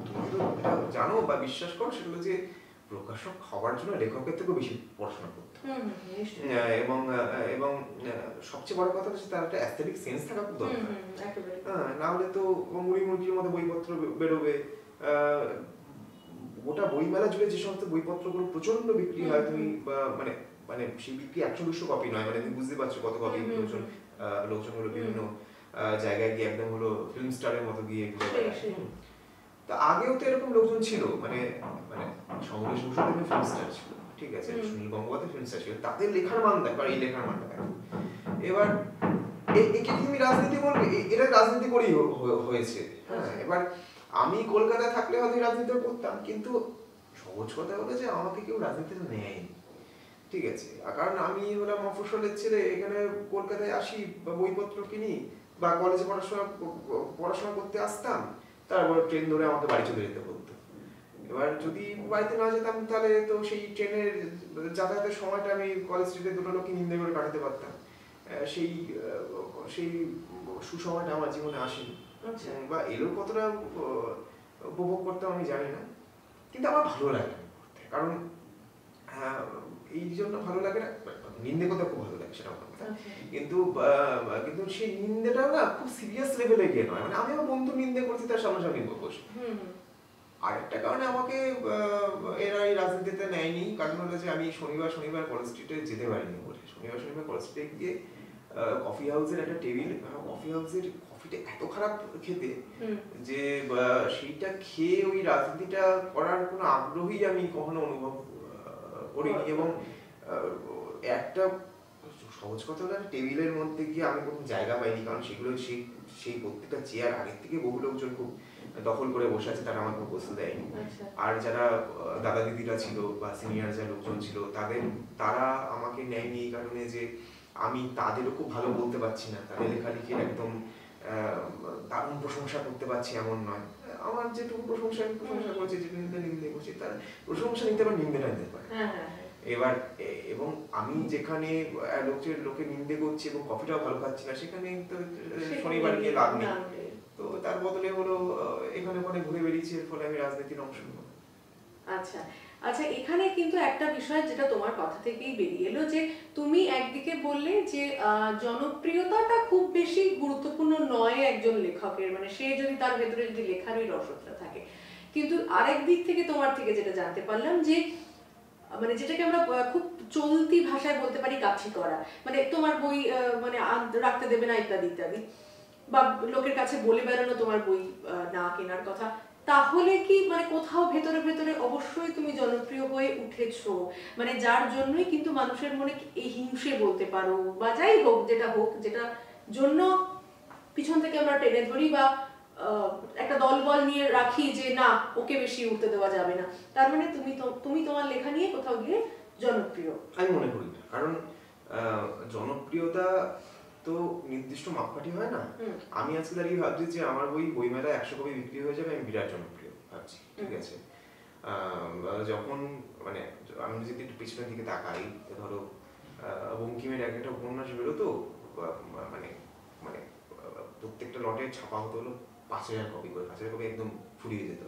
তুমি তো এটা জানো বা বিশ্বাস করো, সেগুলো যে প্রকাশক হওয়ার জন্য লেখকের থেকেও বেশি পড়াশোনা করতে এবং সবচেয়ে বড় কথা হচ্ছে তার একটা অ্যাস্থেটিক সেন্স থাকা খুব দরকার। না হলে তো মুড়ি মুরগির মতো বইপত্র বেরোবে। গোটা বইমেলা জুড়ে যে সমস্ত বইপত্রগুলো প্রচন্ড বিক্রি হয়, তুমি মানে মানে সেই বিক্রি 100-200 কপি নয়, মানে তুমি বুঝতে পারছো কত কপি লোকজন হলো বিভিন্ন জায়গায় গিয়ে একদম হলো ফিল্ম স্টারের মতো গিয়ে তা আগেও তো এরকম লোকজন ছিল, মানে মানে সমরেশ বসুদেব ফিল্ম স্টার ছিল, ঠিক আছে, সুনীল গঙ্গোপাধ্যায় ফিল্ম স্টার ছিল, তাদের লেখার মান দেখো আর এই লেখার মানটা দেখো। এবার একে তুমি রাজনীতি বলবে, এটা রাজনীতি করেই হয়েছে। হ্যাঁ, এবার আমি কলকাতায় থাকলে হয়তো রাজনীতি করতাম, কিন্তু সহজ কথা হলো যে আমাকে কেউ রাজনীতিতে নেয়নি, ঠিক আছে। কারণ আমি হলাম মফস্বলের ছেলে, এখানে কলকাতায় আসি বা বইপত্র কিনি বা কলেজে পড়াশোনা করতে আসতাম, তারপর ট্রেন ধরে আমাকে বাড়ি চলে যেতে হতো। এবার যদি বাড়িতে না যেতাম তাহলে তো সেই ট্রেনের যাতায়াতের সময়টা আমি কলেজ স্ট্রিটে দুটো লোককে নিন্দে করে কাটাতে পারতাম। সেই সেই সুসময়টা আমার জীবনে আসেনি, বা এরও কতটা উপভোগ করতাম আমি জানি না, কিন্তু আমার ভালো লাগে করতে। কারণ এই জন্য ভালো লাগে না, নিন্দে করতে খুব ভালো লাগে সেটা আমার কথা, কিন্তু কিন্তু সেই নিন্দেটা না খুব সিরিয়াস লেভেলে গিয়ে নয়, মানে আমি আমার বন্ধু নিন্দে করছি তার সামনাসামনি বসে। আর একটা কারণে আমাকে এরা এই রাজনীতিতে নেয়নি, কারণ হলো যে আমি শনিবার কলেজ স্ট্রিটে যেতে পারিনি বলে। শনিবার কলেজ স্ট্রিটে গিয়ে কফি হাউসের একটা টেবিল, কফি হাউসের কফিটা এত খারাপ খেতে যে সেইটা খেয়ে ওই রাজনীতিটা করার কোনো আগ্রহই আমি কখনো অনুভব করিনি। এবং একটা সহজ কথা হলো টেবিলের মধ্যে গিয়ে আমি কোনো জায়গা পাইনি, কারণ সেগুলো সেই প্রত্যেকটা চেয়ার আগের থেকে বহু লোকজন খুব দখল করে বসে আছে, তারা আমাকে বসতে দেয়নি। আর যারা দাদা দিদিরা ছিল বা সিনিয়র যা লোকজন ছিল তারা আমাকে নেয়নি এই কারণে যে আমি তাদেরও খুব ভালো বলতে পারছি না, তাদের লেখালেখির একদম দারুণ প্রশংসা করতে পারছি এমন নয়। আমার যেটুকু প্রশংসা করছি, যেটুকু নিন্দে করছি, তার প্রশংসা নিতে পারে, নিন্দেটা নিতে পারে। এবার এবং আমি যেখানে লোকে নিন্দে করছি এবং কফিটাও ভালো খাচ্ছি না, সেখানে তো শনিবার গিয়ে লাভ নেই। তো তার বদলে হলো এখানে ওখানে ঘুরে বেরিয়েছি, এর ফলে আমি রাজনীতির অংশ নেব।
আচ্ছা আচ্ছা, এখানে কিন্তু একটা বিষয় যেটা তোমার কথা থেকেই বেরিয়ে এলো, যে তুমি একদিকে বললে যে জনপ্রিয়তাটা খুব বেশি গুরুত্বপূর্ণ নয় একজন লেখকের, মানে সে যদি তার ভেতরে যদি লেখার ওই রসদটা থাকে। কিন্তু আরেক দিক থেকে তোমার থেকে যেটা জানতে পারলাম যে মানে যেটাকে আমরা খুব চলতি ভাষায় বলতে পারি কাছি করা, মানে তোমার বই মানে রাখতে দেবে না ইত্যাদি ইত্যাদি, বা লোকের কাছে বলে বেড়ানো তোমার বই না কেনার কথা, তাহলে কি মানে কোথাও ভেতরে ভেতরে অবশ্যই তুমি জনপ্রিয় হয়ে উঠেছো, মানে যার জন্যই কিন্তু মানুষের মনে এই হিংসে বলতে পারো বা যাই হোক যেটা জন্য পিছন থেকে আমরা টেনে ধরি বা একটা দলবল নিয়ে রাখি যে না ওকে বেশি উঠতে দেওয়া যাবে না, তার মানে তুমি তোমার লেখা নিয়ে কোথাও গিয়ে জনপ্রিয়
আমি মনে করি না। কারণ জনপ্রিয়তা তো নির্দিষ্ট মাপকাঠি হয় না। আমি আজকে দাঁড়িয়ে ভাবছি যে আমার বইমেলায় 100 কপি বিক্রি হয়ে যাবে, আমি বিরাট জনপ্রিয় ভাবছি, ঠিক আছে। যখন মানে আমি যদি একটু পিছনের দিকে তাকাই, ধরো বঙ্কিমের একটা উপন্যাস বেরোতো, মানে মানে প্রত্যেকটা লটে ছাপা হতো হলো 5000 কপি করে, 5000 কপি একদম ফুরিয়ে যেত।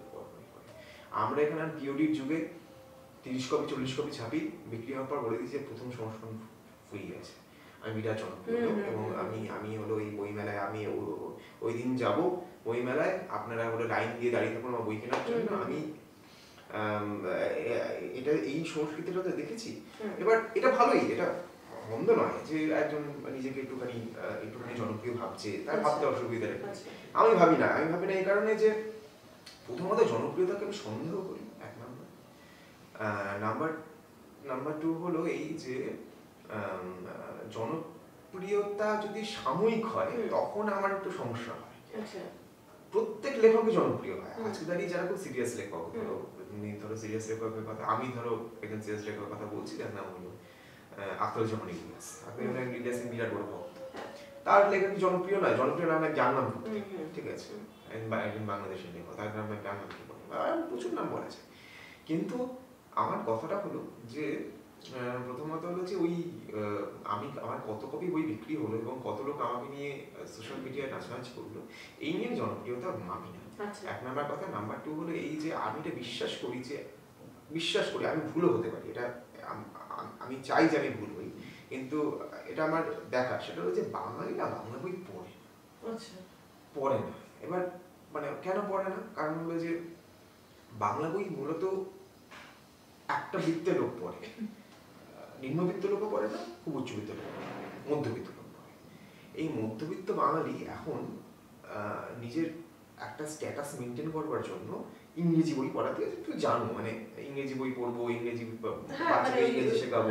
আমরা এখানে পিওডির যুগে 30 কপি 40 কপি ছাপি, বিক্রি হওয়ার পর বলে দিয়েছি প্রথম সংস্করণ ফুরিয়ে গেছে। আমি বিরাট জনপ্রিয় এবং আমি হলো এই বইমেলায় আমি ওই দিন যাব বইমেলায়, আপনারা হলো লাইন দিয়ে দাঁড়িয়ে থাকুন আমার বই কেনার জন্য। আমি এটা এই সংস্কৃতিটা তো দেখেছি। এবার এটা ভালোই, এটা মন্দ নয় যে একজন নিজেকে একটুখানি জনপ্রিয় ভাবছে, তার ভাবতে অসুবিধা নেই। আমি ভাবি না এই কারণে যে প্রথমত জনপ্রিয়তাকে আমি সন্দেহ করি, এক নাম্বার। নাম্বার 2 হলো এই যে জনপ্রিয়তা যদি সাময়িক হয় তখন আমার একটু সমস্যা হয়।
আচ্ছা,
প্রত্যেক লেখকই জনপ্রিয় হয়। আজকে দাঁড়িয়ে যারা খুব সিরিয়াস লেখক, ধরো সিরিয়াস লেখকের কথা, আমি ধরো একজন সিরিয়াস লেখকের কথা বলছি, যার নাম হলো আখতারুজ্জামান ইলিয়াস। আখতারুজ্জামান ইলিয়াসের বিরাট বড় ভক্ত। তার লেখা কি জনপ্রিয় নয়? জনপ্রিয় নাম এক জানলাম, ঠিক আছে, একজন বাংলাদেশের লেখক, তার নাম এক জানলাম, কি বলে প্রচুর নাম বলা যায়। কিন্তু আমার কথাটা হলো যে প্রথমত হলো যে ওই আমার কত কপি বই বিক্রি হলো এবং কত লোক আমাকে নিয়ে সোশ্যাল মিডিয়ায় নাচানাচি করলো, এই নিয়ে জনপ্রিয়তা মাপি না। এক নাম্বার কথা। নাম্বার টু হলো এই যে আমি এটা বিশ্বাস করি, আমি ভুলও হতে পারি, এটা আমি চাই যে আমি ভুল হই, কিন্তু এটা আমার দেখা, সেটা হলো যে বাঙালিরা বাংলা বই পড়ে না। এবার মানে কেন পড়ে না? কারণ হলো যে বাংলা বই মূলত একটা বৃত্তের লোক পড়ে, নিম্নবিত্ত লোকও পড়ে না, খুব উচ্চবিত্ত লোক পড়ে, মধ্যবিত্ত লোক পড়ে। এই মধ্যবিত্ত বাঙালি এখন নিজের একটা স্ট্যাটাস মেনটেন করবার জন্য ইংরেজি বই পড়াতে, তুই জানো মানে ইংরেজি বই পড়বো, ইংরেজি বাচ্চাকে ইংরেজি শেখাবো,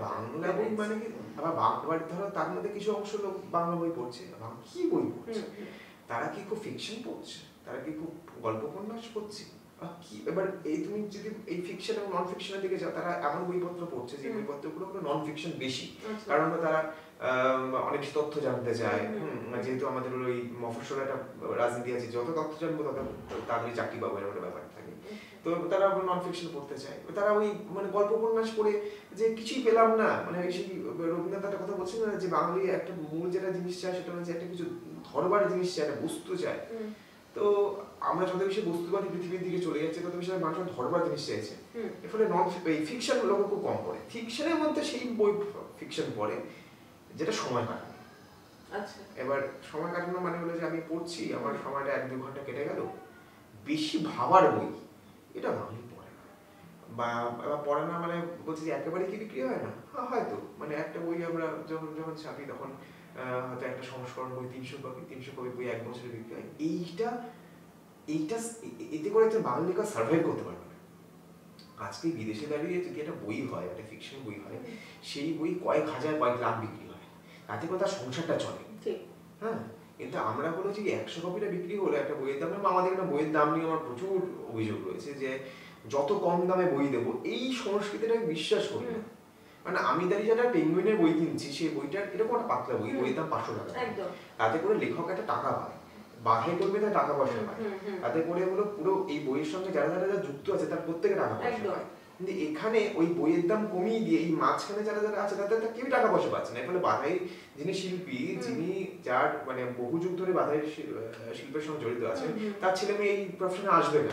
বাংলা বই মানে কি? আবার ধরো তার মধ্যে কিছু অংশ লোক বাংলা বই পড়ছে, কি বই পড়ছে? তারা কি খুব ফিকশন পড়ছে? তারা কি খুব গল্প উপন্যাস পড়ছে? কি এবার এই তুমি যদি এই ফিকশন এবং নন ফিকশনের দিকে যাও, তারা এমন বইপত্র পড়ছে যে বইপত্রগুলো নন ফিকশন বেশি, কারণ তারা অনেক তথ্য জানতে চায়। যেহেতু আমাদের ওই মফস্বল একটা রাজনীতি আছে, যত তথ্য জানবো তত তাদের চাকরি পাবো, এরকম একটা ব্যাপার থাকে। তো তারা নন ফিকশন পড়তে চায়, তারা ওই মানে গল্প উপন্যাস পড়ে যে কিছুই পেলাম না, মানে সেই রবীন্দ্রনাথ একটা কথা বলছিল না যে বাঙালি একটা মূল যেটা জিনিস চায় সেটা হচ্ছে একটা কিছু ধরবার জিনিস চায়, একটা বস্তু চায়। তো আমরা যত বেশি বস্তুবাদী পৃথিবীর দিকে চলে যাচ্ছে তত বেশি মানুষ ধরবার জিনিস চাইছে। এর ফলে নন ফিকশন লোক খুব কম পড়ে। ফিকশনের মধ্যে সেই বই ফিকশন পড়ে যেটা সময় কাটানো। এবার সময় কাটানো মানে হলো যে আমি পড়ছি, আমার সময়টা 1-2 ঘন্টা কেটে গেল, বেশি ভাবার বই এটা বাঙালি পড়ে না। বা পড়ে না মানে বলছি যে একেবারে কি বিক্রি হয় না? হয়তো মানে একটা বই আমরা যখন ছাপি তখন হয়তো একটা সংস্করণ বই 300 কপি বই 1 বছরে বিক্রি হয়। এইটা এতে করে একটা বাঙালি লেখক সার্ভাইভ করতে পারবে না। আজকে বিদেশে দাঁড়িয়ে যদি একটা বই হয়, একটা ফিকশন বই হয়, সেই বই কয়েক হাজার কয়েক লাখ বিক্রি হয়, তাতে করে তার সংসারটা চলে। হ্যাঁ, কিন্তু আমরা হলো যে 100 কপিটা বিক্রি হলো একটা বইয়ের দাম, আমাদের একটা বইয়ের দাম নিয়ে আমার প্রচুর অভিযোগ রয়েছে যে যত কম দামে বই দেবো, এই সংস্কৃতিটা বিশ্বাস করি না। মানে আমি দাঁড়িয়ে যেটা পেঙ্গুইনের বই কিনছি, সেই বইটার এরকম একটা পাতলা বই, বইয়ের দাম 500 টাকা, তাতে করে লেখক একটা টাকা পায়, বাধাই করবে তার টাকা পয়সা পায়, তাতে করে হলো পুরো এই বইয়ের সঙ্গে যারা যারা যুক্ত আছে তার প্রত্যেকে টাকা পয়সা পায়। কিন্তু এখানে ওই বইয়ের দাম কমিয়ে দিয়ে এই মাঝখানে যারা যারা আছে তাদের কেউ টাকা পয়সা পাচ্ছে না। ফলে বাধাই যিনি শিল্পী, যিনি যার মানে বহু যুগ ধরে বাধাই শিল্পের সঙ্গে জড়িত আছেন, তার ছেলে মেয়ে এই প্রফেশনে আসবে না।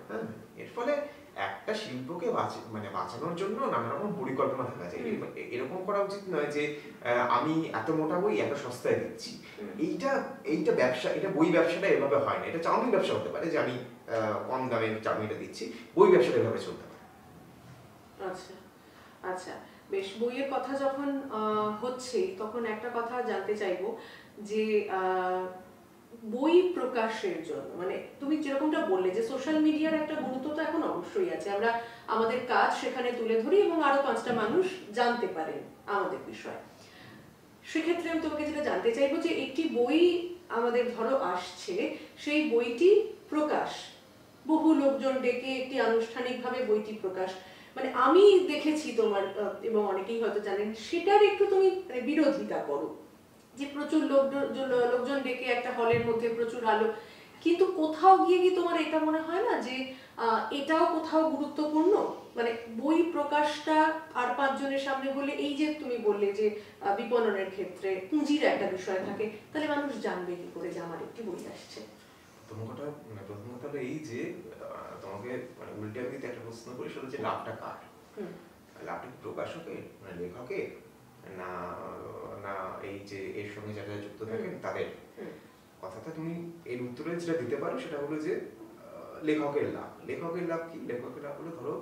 হ্যাঁ, এর ফলে একটা শিল্পকে বাঁচানোর জন্য নানা রকম পরিকল্পনা থাকা যায়। এরকম করা উচিত নয় যে আমি এত মোটা বই এত সস্তায় দিচ্ছি। এইটা ব্যবসা, এটা বই ব্যবসাটা এভাবে হয় না। এটা চাউমিন ব্যবসা হতে পারে যে আমি কম দামে চাউমিনটা দিচ্ছি, বই ব্যবসাটা এভাবে চলতে পারে।
আচ্ছা, বেশ। বইয়ের কথা যখন হচ্ছে তখন একটা কথা জানতে চাইবো যে বই প্রকাশের জন্য মানে তুমি যেরকমটা বললে যে সোশ্যাল মিডিয়ার একটা গুরুত্ব তো এখন অবশ্যই আছে, আমরা আমাদের কাজ সেখানে তুলে ধরি এবং আরো 5টা মানুষ জানতে পারেন আমাদের বিষয়। সেক্ষেত্রে আমি তোমাকে যেটা জানতে চাইবো যে একটি বই আমাদের ধরো আসছে, সেই বইটি প্রকাশ, বহু লোকজন ডেকে একটি আনুষ্ঠানিকভাবে বইটি প্রকাশ, মানে আমি দেখেছি তোমার এবং অনেকেই হয়তো জানেন, সেটার একটু তুমি বিরোধিতা করো যে প্রচুর লোকজন ডেকে একটা হলের মধ্যে প্রচুর আলো, কিন্তু কোথাও গিয়ে কি তোমার এটা মনে হয় না যে এটাও কোথাও গুরুত্বপূর্ণ? মানে বই প্রকাশটা আর 5 জনের সামনে হলে, এই যে তুমি বললে যে বিপণনের ক্ষেত্রে পুঁজির একটা বিষয় থাকে, তাহলে মানুষ জানবে কি করে যে আমার একটি বই আসছে?
প্রথম কথা হলো এই যে তোমাকে মানে উল্টে আমি একটা প্রশ্ন করি, সেটা হচ্ছে লাভটা কার? লাভটা প্রকাশকের, মানে লেখকের, না না এই যে এর সঙ্গে যারা যুক্ত থাকেন তাদের? কথাটা তুমি এর উত্তরে যেটা দিতে পারো সেটা হলো যে লেখকের লাভ। লেখকের লাভ কি? লেখকের লাভ হলো, ধরো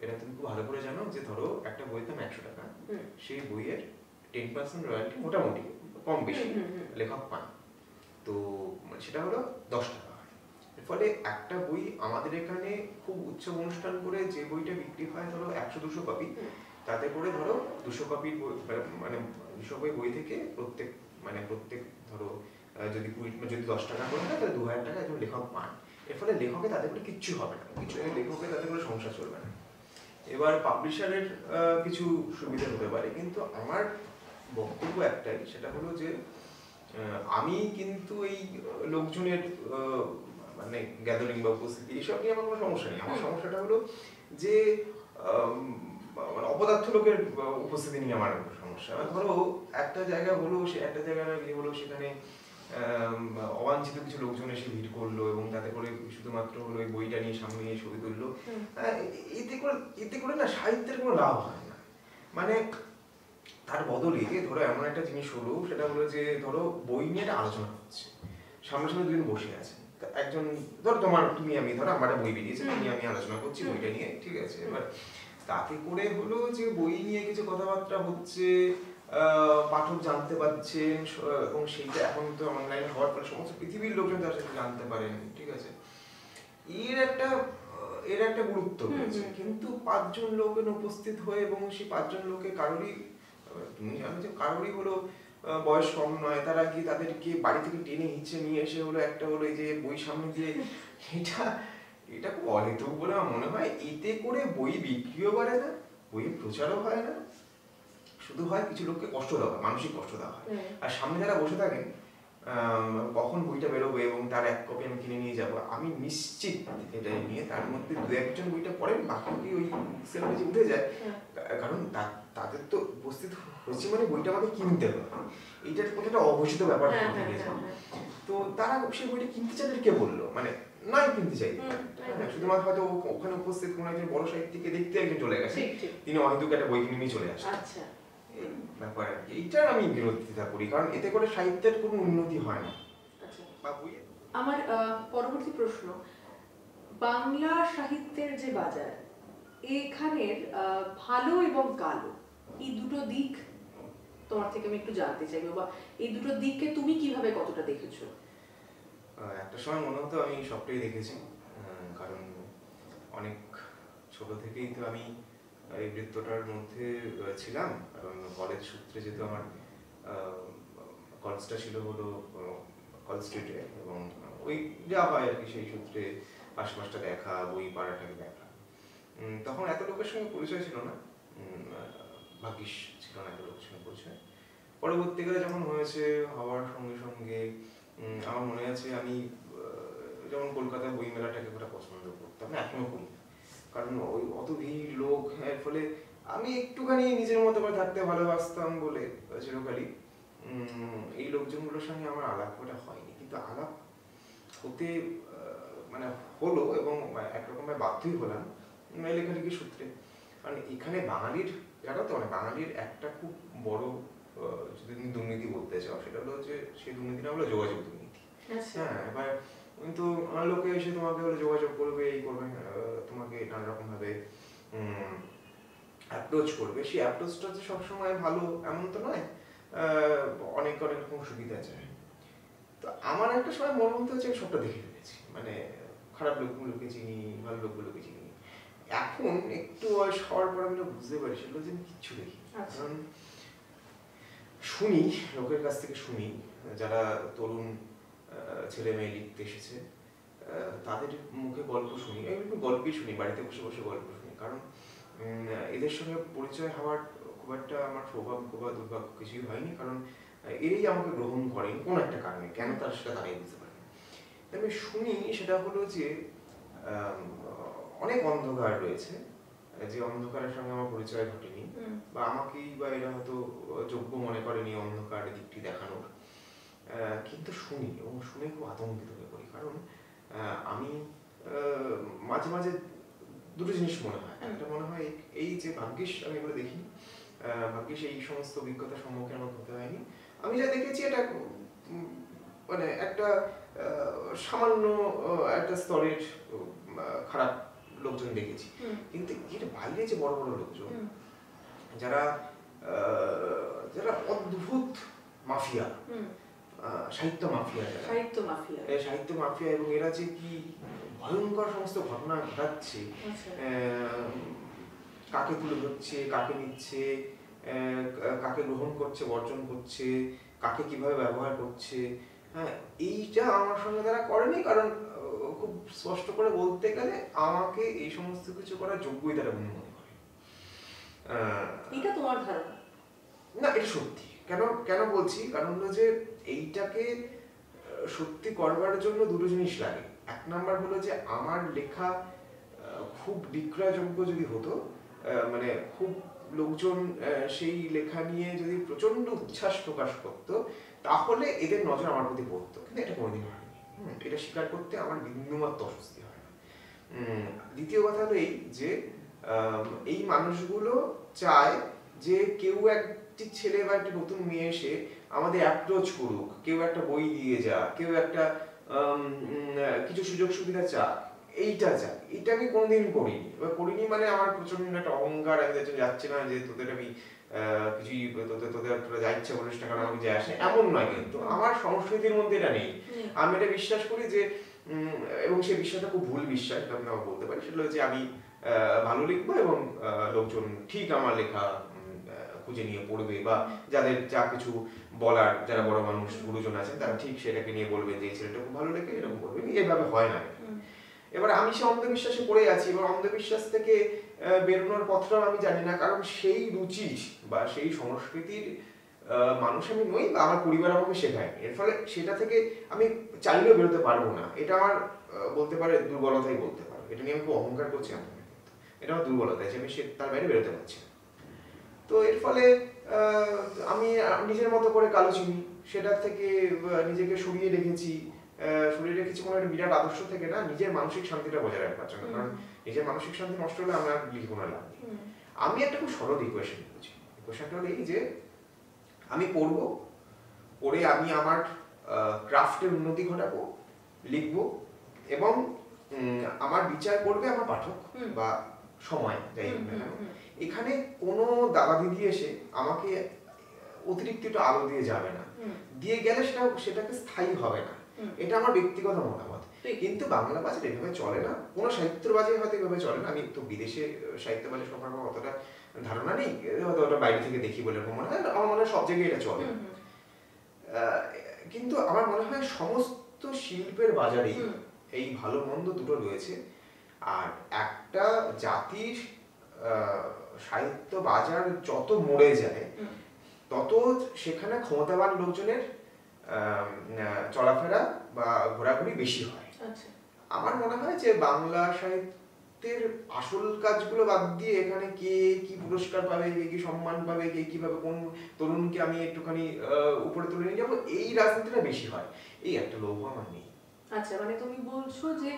এটা তুমি খুব ভালো করে জানো যে ধরো একটা বইয়ের দাম 100 টাকা, সেই বইয়ের 10% রয়্যালটি মোটামুটি কম বেশি লেখক পান, তো সেটা হলো 10 টাকা। ফলে একটা বই আমাদের এখানে খুব উৎসব অনুষ্ঠান করে যে বইটা বিক্রি হয় ধরো 100-200 কপি, তাতে করে ধরো 200 কপি মানে 200 কপি বই থেকে প্রত্যেক ধরো যদি 10 টাকা করে হয় তাহলে 2000 টাকা একজন লেখক পান। এর ফলে লেখকে তাতে করে কিচ্ছু হবে না, লেখকে তাতে করে সংসার চলবে না। এবার পাবলিশারের কিছু সুবিধা হতে পারে, কিন্তু আমার বক্তব্য একটাই, সেটা হলো যে আমি কিন্তু এই লোকজনের মানে গ্যাদারিং বা উপস্থিতি এইসব নিয়ে আমার কোনো সমস্যা নেই। আমার সমস্যাটা হলো যে মানে অপদার্থ লোকের উপস্থিতি নিয়ে আমার সমস্যা। ধরো একটা জায়গা হলো, একটা জায়গায় হলো, সেখানে অবাঞ্ছিত কিছু লোকজন এসে ভিড় করলো এবং তাতে করে শুধুমাত্র হলো ওই বইটা নিয়ে সামনে নিয়ে ছবি তুললো, এতে করে না সাহিত্যের কোনো লাভ হয় না। মানে তার বদলে ধরো এমন একটা জিনিস হলো, সেটা হলো যে ধরো বই নিয়ে একটা আলোচনা হচ্ছে, সামনে সামনে দুজন বসে আছে, একজন ধরো তুমি আমি ধরো আমার একটা বই বেরিয়েছে, আমি আলোচনা করছি বইটা নিয়ে, ঠিক আছে। এবার তাতে করে হলো যে বই নিয়ে কিছু কথাবার্তা হচ্ছে, পাঠক জানতে পারছেন এবং সেইটা এখন তো অনলাইন হওয়ার পরে সমস্ত পৃথিবীর লোকজন তার সাথে জানতে পারেন, ঠিক আছে। এর একটা গুরুত্ব রয়েছে, কিন্তু 5 জন লোক উপস্থিত হয়ে এবং সেই 5 জন লোকে কারোরই, তুমি জানো যে কারোরই হলো বয়স কম নয়, তারা কি তাদেরকে বাড়ি থেকে টেনে হিঁচে নিয়ে এসে হলো একটা হলো এই যে বই সামনে দিয়ে, এটা খুব অহেতুক বলে আমার মনে হয়। এতে করে বই বিক্রিও বাড়ে না, বইয়ের প্রচারও হয় না, শুধু হয় কিছু লোককে কষ্ট দেওয়া হয়, মানসিক কষ্ট দেওয়া হয়। আর সামনে যারা বসে থাকেন কখন বইটা বেরোবে এবং তার 1 কপি আমি কিনে নিয়ে যাবো, আমি নিশ্চিত এটা নিয়ে তার মধ্যে 2-1 জন বইটা পড়েন, বাকি ওই সেলফে উঠে যায়, কারণ তাদের তো উপস্থিত হচ্ছে মানে বইটা আমাকে কিনতে হবে, এইটার একটা অঘোষিত ব্যাপার থেকে যায়। তো তারা সেই বইটা কিনতে চাইলে কে বললো, মানে নাই কিনতে চাই, শুধুমাত্র হয়তো ওখানে উপস্থিত কোনো একজন বড় সাহিত্যিককে দেখতে একজন চলে গেছে, তিনি অহেতুক একটা বই কিনে নিয়ে চলে আসেন। ব্যাপার আর কি, এইটার আমি বিরোধিতা করি, কারণ এতে করে সাহিত্যের কোনো উন্নতি হয় না।
আমার পরবর্তী প্রশ্ন, বাংলা সাহিত্যের যে বাজার, এখানের ভালো এবং কালো এই দুটো দিক তোমার থেকে আমি একটু জানতে চাইবো, বা এই দুটো দিককে তুমি কিভাবে কতটা দেখেছো?
একটা সময় মনে হতো আমি সবটাই দেখেছি, কারণ অনেক ছোট থেকেই তো আমি এই বৃত্তটার মধ্যে ছিলাম, কারণ কলেজ সূত্রে যেহেতু আমার কলেজটা ছিল হলো কলেজ স্ট্রিটে, এবং ওই যা হয় আর কি সেই সূত্রে আশপাশটা দেখা, বই পাড়াটাকে দেখা, তখন এত লোকের সঙ্গে পরিচয় ছিল না, ভাগ্যিস ছিল না এত লোকের সঙ্গে পরিচয়। পরবর্তীকালে যখন হয়েছে, হওয়ার সঙ্গে সঙ্গে আমার মনে আছে আমি যেমন কলকাতার বই মেলাটাকে একটা পছন্দ করতাম, এখনো করি, কারণ ওই অত ভিড় লোক, এর ফলে আমি একটুখানি নিজের মতো করে থাকতে ভালোবাসতাম বলে চিরকালই এই লোকজনগুলোর সঙ্গে আমার আলাপ করা হয়নি, কিন্তু আলাপ হতে মানে হলো, এবং একরকমের বাধ্যই হলাম লেখালেখির সূত্রে। কারণ এখানে বাঙালির, জানো তো, মানে বাঙালির একটা খুব বড় যদি তুমি দুর্নীতি বলতে চাও, সেটা হলো যে সেই দুর্নীতিটা হলো যোগাযোগ দুর্নীতি। হ্যাঁ, এবার কিন্তু লোকে এসে তোমাকে হলো যোগাযোগ করবে, এই করবে, তোমাকে নানা রকম ভাবে অ্যাপ্রোচ করবে, সেই অ্যাপ্রোচটা যে সবসময় ভালো এমন তো নয়, অনেক রকম সুবিধা চায়। তো আমার একটা সময় মনে হতে হচ্ছে সবটা দেখে ফেলেছি, মানে খারাপ লোকগুলোকে চিনি, ভালো লোকগুলোকে চিনি। এখন একটু বয়স হওয়ার পর আমি বুঝতে পারি সেগুলো যে আমি কিচ্ছু দেখি, কারণ শুনি, লোকের কাছ থেকে শুনি, যারা তরুণ ছেলে মেয়ে লিখতে এসেছে তাদের মুখে গল্প শুনি, একটু গল্পই শুনি, বাড়িতে বসে বসে গল্প শুনি, কারণ এদের সঙ্গে পরিচয় হওয়ার খুব একটা আমার সৌভাগ্য বা দুর্ভাগ্য কিছুই হয়নি, কারণ এরাই আমাকে গ্রহণ করেন কোনো একটা কারণে, কেন তার সেটা তারাই বুঝতে পারেন। আমি শুনি সেটা হলো যে অনেক অন্ধকার রয়েছে, যে অন্ধকারের সঙ্গে আমার পরিচয় ঘটেনি, বা আমাকেই বা এরা হয়তো যোগ্য মনে করেনি অন্ধকার দিকটি দেখানোর, কিন্তু শুনি, এবং শুনে খুব আতঙ্কিত হয়ে পড়ি, কারণ আমি মাঝে মাঝে দুটো জিনিস মনে হয়। একটা মনে হয় এই যে ভাগ্যিস আমি এগুলো দেখি, ভাগ্যিস এই সমস্ত অভিজ্ঞতার সম্মুখীন আমার হতে হয়নি। আমি যা দেখেছি এটা মানে একটা সামান্য একটা স্তরের খারাপ লোকজন দেখেছি, কিন্তু এর বাইরে যে বড় বড় লোকজন, যারা যারা অদ্ভুত মাফিয়া, সাহিত্য মাফিয়া, সাহিত্য মাফিয়া, এবং এরা যে কি ভয়ঙ্কর সমস্ত ঘটনা ঘটাচ্ছে, কাকে তুলে ধরছে, কাকে নিচ্ছে, কাকে গ্রহণ করছে, বর্জন করছে, কাকে কিভাবে ব্যবহার করছে, হ্যাঁ, এইটা আমার সঙ্গে তারা করেনি। কারণ খুব স্পষ্ট করে বলতে গেলে আমাকে এই সমস্ত কিছু করার যোগ্যই তারা মনে করে।
এটা তোমার ধারণা
না, এটা সত্যি। কেন কেন বলছি, কারণ হলো যে এইটাকে সত্যি করবার জন্য দুটো জিনিস লাগে। এক নাম্বার হলো যে আমার লেখা খুব বিক্রয়যোগ্য যদি হতো, মানে খুব লোকজন সেই লেখা নিয়ে যদি প্রচন্ড উচ্ছ্বাস প্রকাশ করতো, তাহলে এদের নজর আমার প্রতি পড়তো। কিন্তু এটা কোনোদিন হয়নি। এটা স্বীকার করতে আমার বিন্দুমাত্র অস্বস্তি হয় না। দ্বিতীয় কথা হলো এই যে এই মানুষগুলো চায় যে কেউ একটি ছেলে বা একটি নতুন মেয়ে এসে আমাদের অ্যাপ্রোচ করুক, কেউ একটা বই দিয়ে যাক, কেউ একটা কিছু সুযোগ সুবিধা চাক, এইটা চাই। এটা আমি কোনোদিন করিনি। এবার করিনি মানে আমার প্রচন্ড একটা অহংকার, আমি যাচ্ছে না যে তোদের আমি কিছুই তোদের যা ইচ্ছা করিস না, কারণ আমাকে যায় আসে, এমন নয়। কিন্তু আমার সংস্কৃতির মধ্যে এটা নেই। আমি এটা বিশ্বাস করি যে, এবং সেই বিশ্বাসটা খুব ভুল বিশ্বাস, এটা আমি বলতে পারি, সেটা হচ্ছে আমি ভালো লিখবো এবং লোকজন ঠিক আমার লেখা খুঁজে নিয়ে পড়বে, বা যাদের যা কিছু বলার, যারা বড় মানুষ গুরুজন আছেন, তারা ঠিক সেটাকে নিয়ে বলবেন যে এই ছেলেটা খুব ভালো লেখে, এরকম করবেন। এভাবে হয় না। এবার আমি সে অন্ধবিশ্বাসে পড়ে আছি, এবং অন্ধবিশ্বাস থেকে বেরোনোর পথটাও আমি জানি না, কারণ সেই রুচি বা সেই সংস্কৃতির মানুষ আমি নই, বা আমার পরিবার আমাকে শেখায়। এর ফলে সেটা থেকে আমি চাইলেও বেরোতে পারবো না। এটা আমার বলতে পারে দুর্বলতাই বলতে পারো। এটা নিয়ে আমি খুব অহংকার করছি, এটা আমার দুর্বলতা যে আমি তার বাইরে বেরোতে পারছি না। তো এর ফলে আমি নিজের মতো করে কালো চিনি, সেটা থেকে নিজেকে সরিয়ে রেখেছি কোনো একটা বিরাট আদর্শ থেকে না, নিজের মানসিক শান্তিটা বজায় রাখবার জন্য। কারণ নিজের মানসিক শান্তি নষ্ট হলে আমার লিখবো না, লাভ নেই। আমি একটা খুব সরল ইকুয়েশন বুঝি। ইকুয়েশনটা হলো এই যে আমি পড়ে আমি আমার ক্রাফটের উন্নতি ঘটাবো, লিখবো, এবং আমার বিচার করবে আমার পাঠক বা সময়, যাই হোক না কেন। এখানে কোনো দাদা দিদি এসে আমাকে অতিরিক্ত একটু আলো দিয়ে যাবে না, দিয়ে গেলে সেটাকে স্থায়ী হবে না। এটা আমার ব্যক্তিগত মতামত। কিন্তু বাংলা বাজার এভাবে চলে না, কোনো সাহিত্যের বাজারে হয়তো এভাবে চলে না। আমি তো বিদেশে সাহিত্য বাজার সম্পর্কে অতটা ধারণা নেই, হয়তো ওটা বাইরে থেকে দেখি বলে মনে হয়। আমার মনে হয় সব জায়গায় এটা চলে। কিন্তু আমার মনে হয় সমস্ত শিল্পের বাজারেই এই ভালো মন্দ দুটো রয়েছে। আর একটা জাতির সাহিত্য বাজার যত মরে যায়, তত সেখানে ক্ষমতাবান লোকজনের চলাফেরা বা ঘোরাঘুরি বেশি হয়। আমার মনে হয় যে বাংলা সাহিত্যের আসল কাজগুলো বাদ দিয়ে এখানে কে কি পুরস্কার পাবে, কে কি সম্মান পাবে, কে কিভাবে কোন তরুণকে আমি একটুখানি উপরে তুলে নিয়ে যাবো, এই রাজনীতিটা বেশি হয়। এই একটা লোভ আমার নেই।
আচ্ছা, মানে তুমি বলছো যে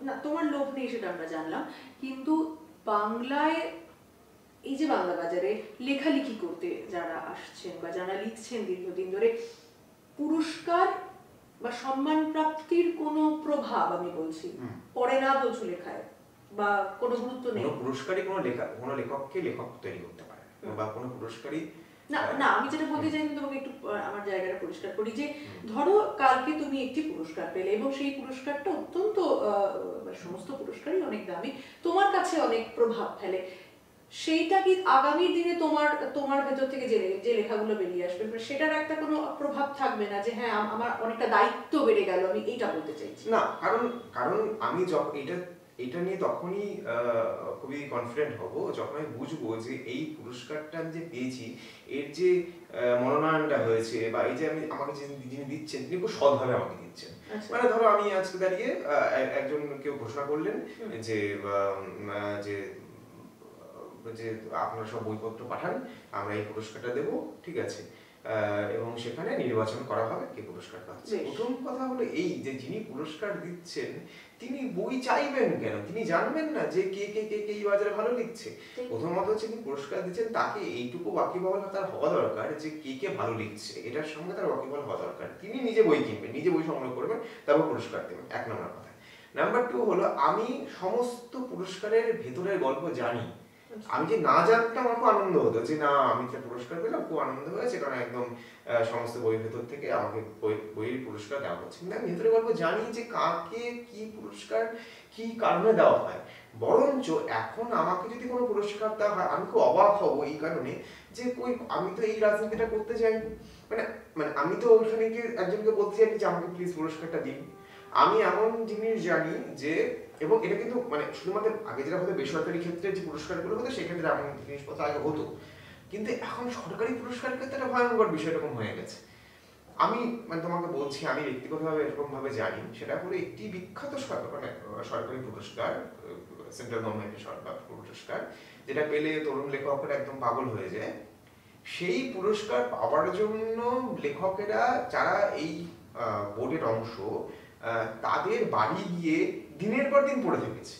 না, তোমার লোভ নেই সেটা আমরা জানলাম, কিন্তু বাংলায় এই যে বাংলা বাজারে লেখালেখি করতে যারা আসছেন বা যারা লিখছেন দীর্ঘদিন ধরে, পুরস্কার বা সম্মান প্রাপ্তির কোনো প্রভাব আমি বলছি পড়ে না বলছো লেখায়, বা কোনো গুরুত্ব নেই?
পুরস্কারই কোনো লেখককে লেখক তৈরি করতে পারে, বা কোনো পুরস্কারই
না না, আমি যেটা বলতে চাই, তোমাকে একটু আমার জায়গাটা পরিষ্কার করি, যে ধরো কালকে তুমি একটি পুরস্কার পেলে এবং সেই পুরস্কারটা অত্যন্ত, সমস্ত পুরস্কারই অনেক দামি, তোমার কাছে অনেক প্রভাব ফেলে, সেইটা কি আগামী দিনে তোমার ভেতর থেকে যে লেখাগুলো বেরিয়ে আসবে সেটার একটা কোনো প্রভাব থাকবে না, যে হ্যাঁ আমার অনেকটা দায়িত্ব বেড়ে গেল? আমি এইটা বলতে চাইছি
না, কারণ আমি যখন এটা নিয়ে তখনই খুবই কনফিডেন্ট হব যখন আমি বুঝবো যে এই পুরস্কারটা আমি যে পেয়েছি, এর যে মনোনয়নটা হয়েছে, বা এই যে আমাকে যিনি দিচ্ছেন তিনি খুব সৎভাবে আমাকে দিচ্ছেন। মানে ধরো আমি আজকে দাঁড়িয়ে একজন কেউ ঘোষণা করলেন যে যে আপনারা সব বইপত্র পাঠান, আমরা এই পুরস্কারটা দেবো, ঠিক আছে, এবং সেখানে নির্বাচন করা হবে কে পুরস্কার পাচ্ছে। প্রথম কথা হলো এই যে যিনি পুরস্কার দিচ্ছেন তিনি বই চাইবেন কেন? তিনি জানবেন না যে কে কে কে কে এই বাজারে ভালো লিখছে? প্রথমত হচ্ছে তিনি পুরস্কার দিচ্ছেন, তাকে এইটুকু ওয়াকিবহাল তার হওয়া দরকার যে কে কে ভালো লিখছে, এটার সঙ্গে তার ওয়াকিবহাল হওয়া দরকার। তিনি নিজে বই কিনবেন, নিজে বই সংগ্রহ করবেন, তারপর পুরস্কার দেবেন, এক নম্বর কথা। নাম্বার 2 হলো আমি সমস্ত পুরস্কারের ভেতরের গল্প জানি। আমি যে না জানতাম আমার খুব আনন্দ হতো যে না আমি একটা পুরস্কার পেলাম, খুব আনন্দ হয়েছে, কারণ একদম সমস্ত বইয়ের ভেতর থেকে আমাকে বইয়ের পুরস্কার দেওয়া হচ্ছে। কিন্তু আমি ভেতরে গল্প জানি যে কাকে কি পুরস্কার কি কারণে দেওয়া হয়।
বরঞ্চ এখন আমাকে যদি কোনো পুরস্কার দেওয়া হয় আমি খুব অবাক হব এই কারণে যে আমি তো এই রাজনীতিটা করতে চাইনি, মানে মানে আমি তো ওইখানে গিয়ে একজনকে বলতে চাইনি যে আমাকে প্লিজ পুরস্কারটা দিন। আমি এমন জিনিস জানি যে, এবং এটা কিন্তু মানে শুধুমাত্র আগে যেটা হতো বেসরকারি ক্ষেত্রে যে পুরস্কারগুলো হতো সেক্ষেত্রে এমন জিনিসপত্র আগে হতো, কিন্তু এখন সরকারি পুরস্কার ক্ষেত্রে একটা ভয়ঙ্কর বিষয় এরকম হয়ে গেছে। আমি মানে তোমাকে বলছি, আমি ব্যক্তিগতভাবে এরকম ভাবে জানি, সেটা হলো একটি বিখ্যাত মানে সরকারি পুরস্কার, সেন্ট্রাল গভর্নমেন্টের সরকার পুরস্কার, যেটা পেলে তরুণ লেখকরা একদম পাগল হয়ে যায়। সেই পুরস্কার পাওয়ার জন্য লেখকেরা যারা এই বোর্ডের অংশ, তাদের বাড়ি গিয়ে দিনের পর দিন পড়ে থেকেছে।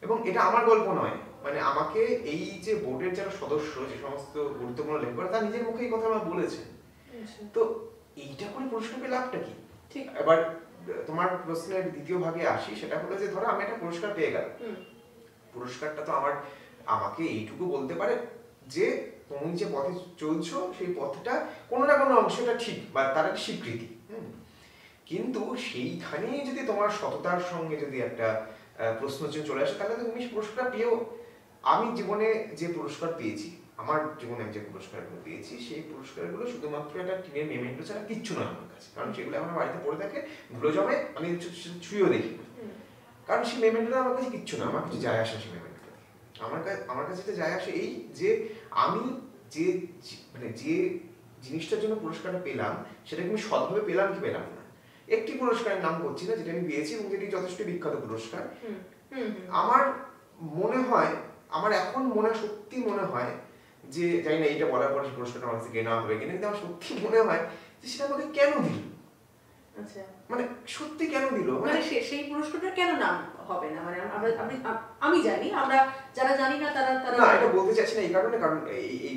এবং এটা আমার গল্প নয়, মানে আমাকে এই যে বোর্ডের যারা সদস্য, যে সমস্ত গুরুত্বপূর্ণ লেখকরা, তার নিজের মুখেই কথা আমার বলেছেন। তো এইটা করে পুরস্কার পেয়ে লাভটা কি? এবার তোমার প্রশ্নের দ্বিতীয় ভাগে আসি, সেটা হলো যে ধরো আমি একটা পুরস্কার পেয়ে গেলাম, পুরস্কারটা তো আমাকে এইটুকু বলতে পারে যে তুমি যে পথে চলছো সেই পথটা কোনো না কোনো অংশটা ঠিক, বা তার একটা স্বীকৃতি। কিন্তু সেইখানেই যদি তোমার সততার সঙ্গে যদি একটা প্রশ্নচিহ্ন চলে আসে, তাহলে তুমি পুরস্কার পেয়েও, আমি জীবনে যে পুরস্কার পেয়েছি, আমার জীবনে যে পুরস্কারগুলো পেয়েছি, সেই পুরস্কারগুলো শুধুমাত্র একটা টিনের মেমেন্টো ছাড়া কিচ্ছু নয় আমার কাছে। কারণ সেগুলো আমার বাড়িতে পড়ে থাকে, ধুলো জমে, আমি ছুঁয়েও দেখি না। কারণ সেই মেমেন্টোটা আমার কাছে কিচ্ছু না, আমার কিছু যায় আসে সেই মেমেন্টো। আমার কাছে যেটা যায় আসে এই যে আমি যে মানে যে জিনিসটার জন্য পুরস্কারটা পেলাম, সেটা আমি সৎভাবে পেলাম কি পেলাম না। একটি পুরস্কারের নাম করছি না, যেটা আমি পেয়েছি এবং যেটি যথেষ্ট বিখ্যাত পুরস্কার। আমার মনে হয়, আমার এখন সত্যি মনে হয় যে, জানি না এইটা বলার পরে পুরস্কারটা আমার কাছে কেনা হবে কিনা, কিন্তু আমার সত্যি মনে হয় যে সেটা আমাকে কেন দিল।
আচ্ছা, মানে
সত্যি কেন দিল,
মানে সেই পুরস্কারটা কেন নাম হবে না? মানে আমি জানি, আমরা যারা জানি না তারা
না, এটা বলতে চাচ্ছি না এই কারণে, কারণ এই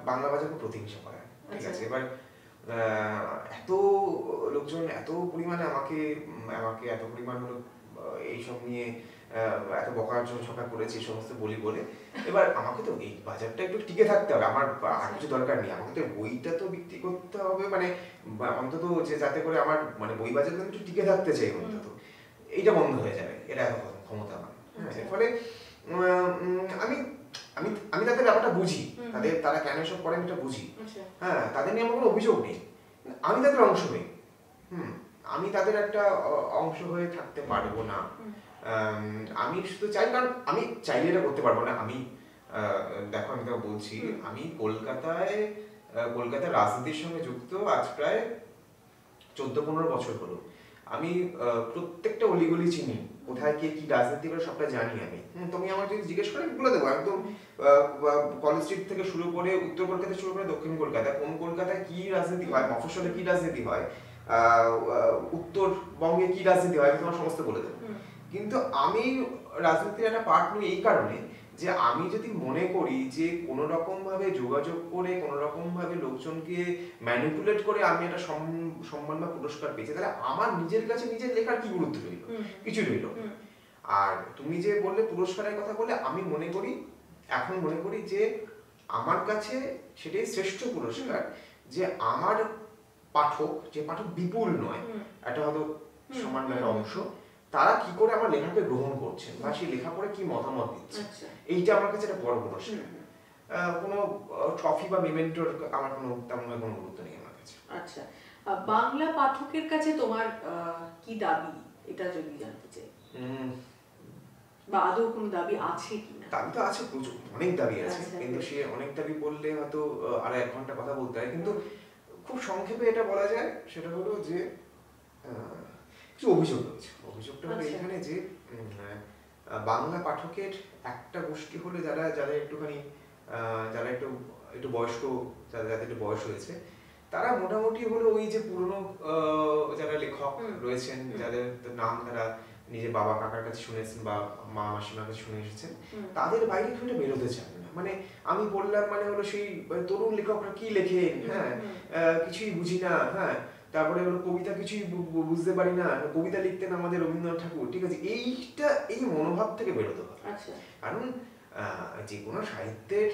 বাংলা বাজার প্রতিহিংসা করে, ঠিক আছে? এবার এত লোকজন এত পরিমাণে আমাকে এত পরিমাণ এইসব নিয়ে এত বকাঝকা করেছে, এই সমস্ত বলি বলে, এবার আমাকে তো এই বাজারটা একটু টিকে থাকতে হবে, আমার আর কিছু দরকার নেই, আমাকে তো বইটা তো বিক্রি করতে হবে, মানে অন্তত যে যাতে করে আমার মানে বই বাজারে একটু টিকে থাকতে চাই, অন্তত এইটা বন্ধ হয়ে যাবে, এটা ক্ষমতা আমার। ফলে আমি আমি আমি তাদের ব্যাপারটা বুঝি, তারা কেন এসব করে আমি এটা বুঝি। হ্যাঁ, তাদের নিয়ে আমার কোনো অভিযোগ নেই, আমি তাদের অংশ হই। আমি তাদের একটা অংশ হয়ে থাকতে পারবো না। আমি শুধু চাই, কারণ আমি চাইলে এটা করতে পারবো না। আমি দেখো, আমি তোমাকে বলছি, আমি কলকাতার রাজনীতির সঙ্গে যুক্ত আজ প্রায় 14-15 বছর হলো। আমি প্রত্যেকটা অলিগলি চিনি, কোথায় কে কি রাজনীতি করে সবটা জানি আমি। তুমি আমার যদি জিজ্ঞেস করে আমি বলে দেবো, একদম কলেজ স্ট্রিট থেকে শুরু করে, উত্তর কলকাতা শুরু করে দক্ষিণ কলকাতা, কোন কলকাতায় কি রাজনীতি হয়, মফস্বলে কি রাজনীতি হয়, উত্তরবঙ্গে কি রাজনীতি হয়, আমি তোমার সমস্ত বলে দেবো। কিন্তু আমি রাজনীতির একটা পার্ট নিই এই কারণে যে, আমি যদি মনে করি যে কোনো রকম ভাবে যোগাযোগ করে, কোনো রকম ভাবে লোকজনকে ম্যানিপুলেট করে আমি একটা সম্মান বা পুরস্কার পেয়েছি, তাহলে আমার নিজের কাছে নিজের লেখার কি গুরুত্ব রইল? কিছু রইল। আর তুমি যে বললে পুরস্কারের কথা বলে, আমি এখন মনে করি যে আমার কাছে সেটাই শ্রেষ্ঠ পুরস্কার, যে আমার যে পাঠক বিপুল নয়, একটা হয়তো সামান্য অংশ, তারা কি করে আমার লেখাকে গ্রহণ করছেন বা সেই লেখা পড়ে কি মতামত দিচ্ছে, এইটা আমার কাছে একটা বড় পুরস্কার। কোনো ট্রফি বা মেমেন্টোর আমার তেমন কোনো গুরুত্ব নেই আমার কাছে।
আচ্ছা, বাংলা পাঠকের কাছে তোমার কি দাবি, এটা যদি জানতে চাই, বা আদৌ কোনো দাবি আছে কিনা?
দাবি তো আছে, প্রচুর, অনেক দাবি আছে, কিন্তু সে অনেক দাবি বললে হয়তো আরো 1 ঘন্টা কথা বলতে হয়। কিন্তু খুব সংক্ষেপে এটা বলা যায়, সেটা হলো যে কিছু অভিযোগ রয়েছে। অভিযোগটা হলো এখানে যে বাংলা পাঠকের একটা গোষ্ঠী হলে যারা একটুখানি যারা একটু বয়স্ক, যাদের একটু বয়স হয়েছে, তারা মোটামুটি হলো ওই যে পুরনো যারা লেখক রয়েছেন, যাদের নাম তারা নিজের বাবা কাকার কাছে শুনেছেন বা মা মাসিমার কাছে শুনে এসেছেন, তাদের বাইরে কেউ এটা বেরোতে চান না। মানে আমি বললাম, মানে হলো সেই তরুণ লেখকরা কি লেখেন, হ্যাঁ, কিছুই বুঝি না, হ্যাঁ, তারপরে হলো কবিতা কিছুই বুঝতে পারি না, কবিতা লিখতেন আমাদের রবীন্দ্রনাথ ঠাকুর, ঠিক আছে, এই মনোভাব থেকে বেরোতে হবে। কারণ যে কোনো সাহিত্যের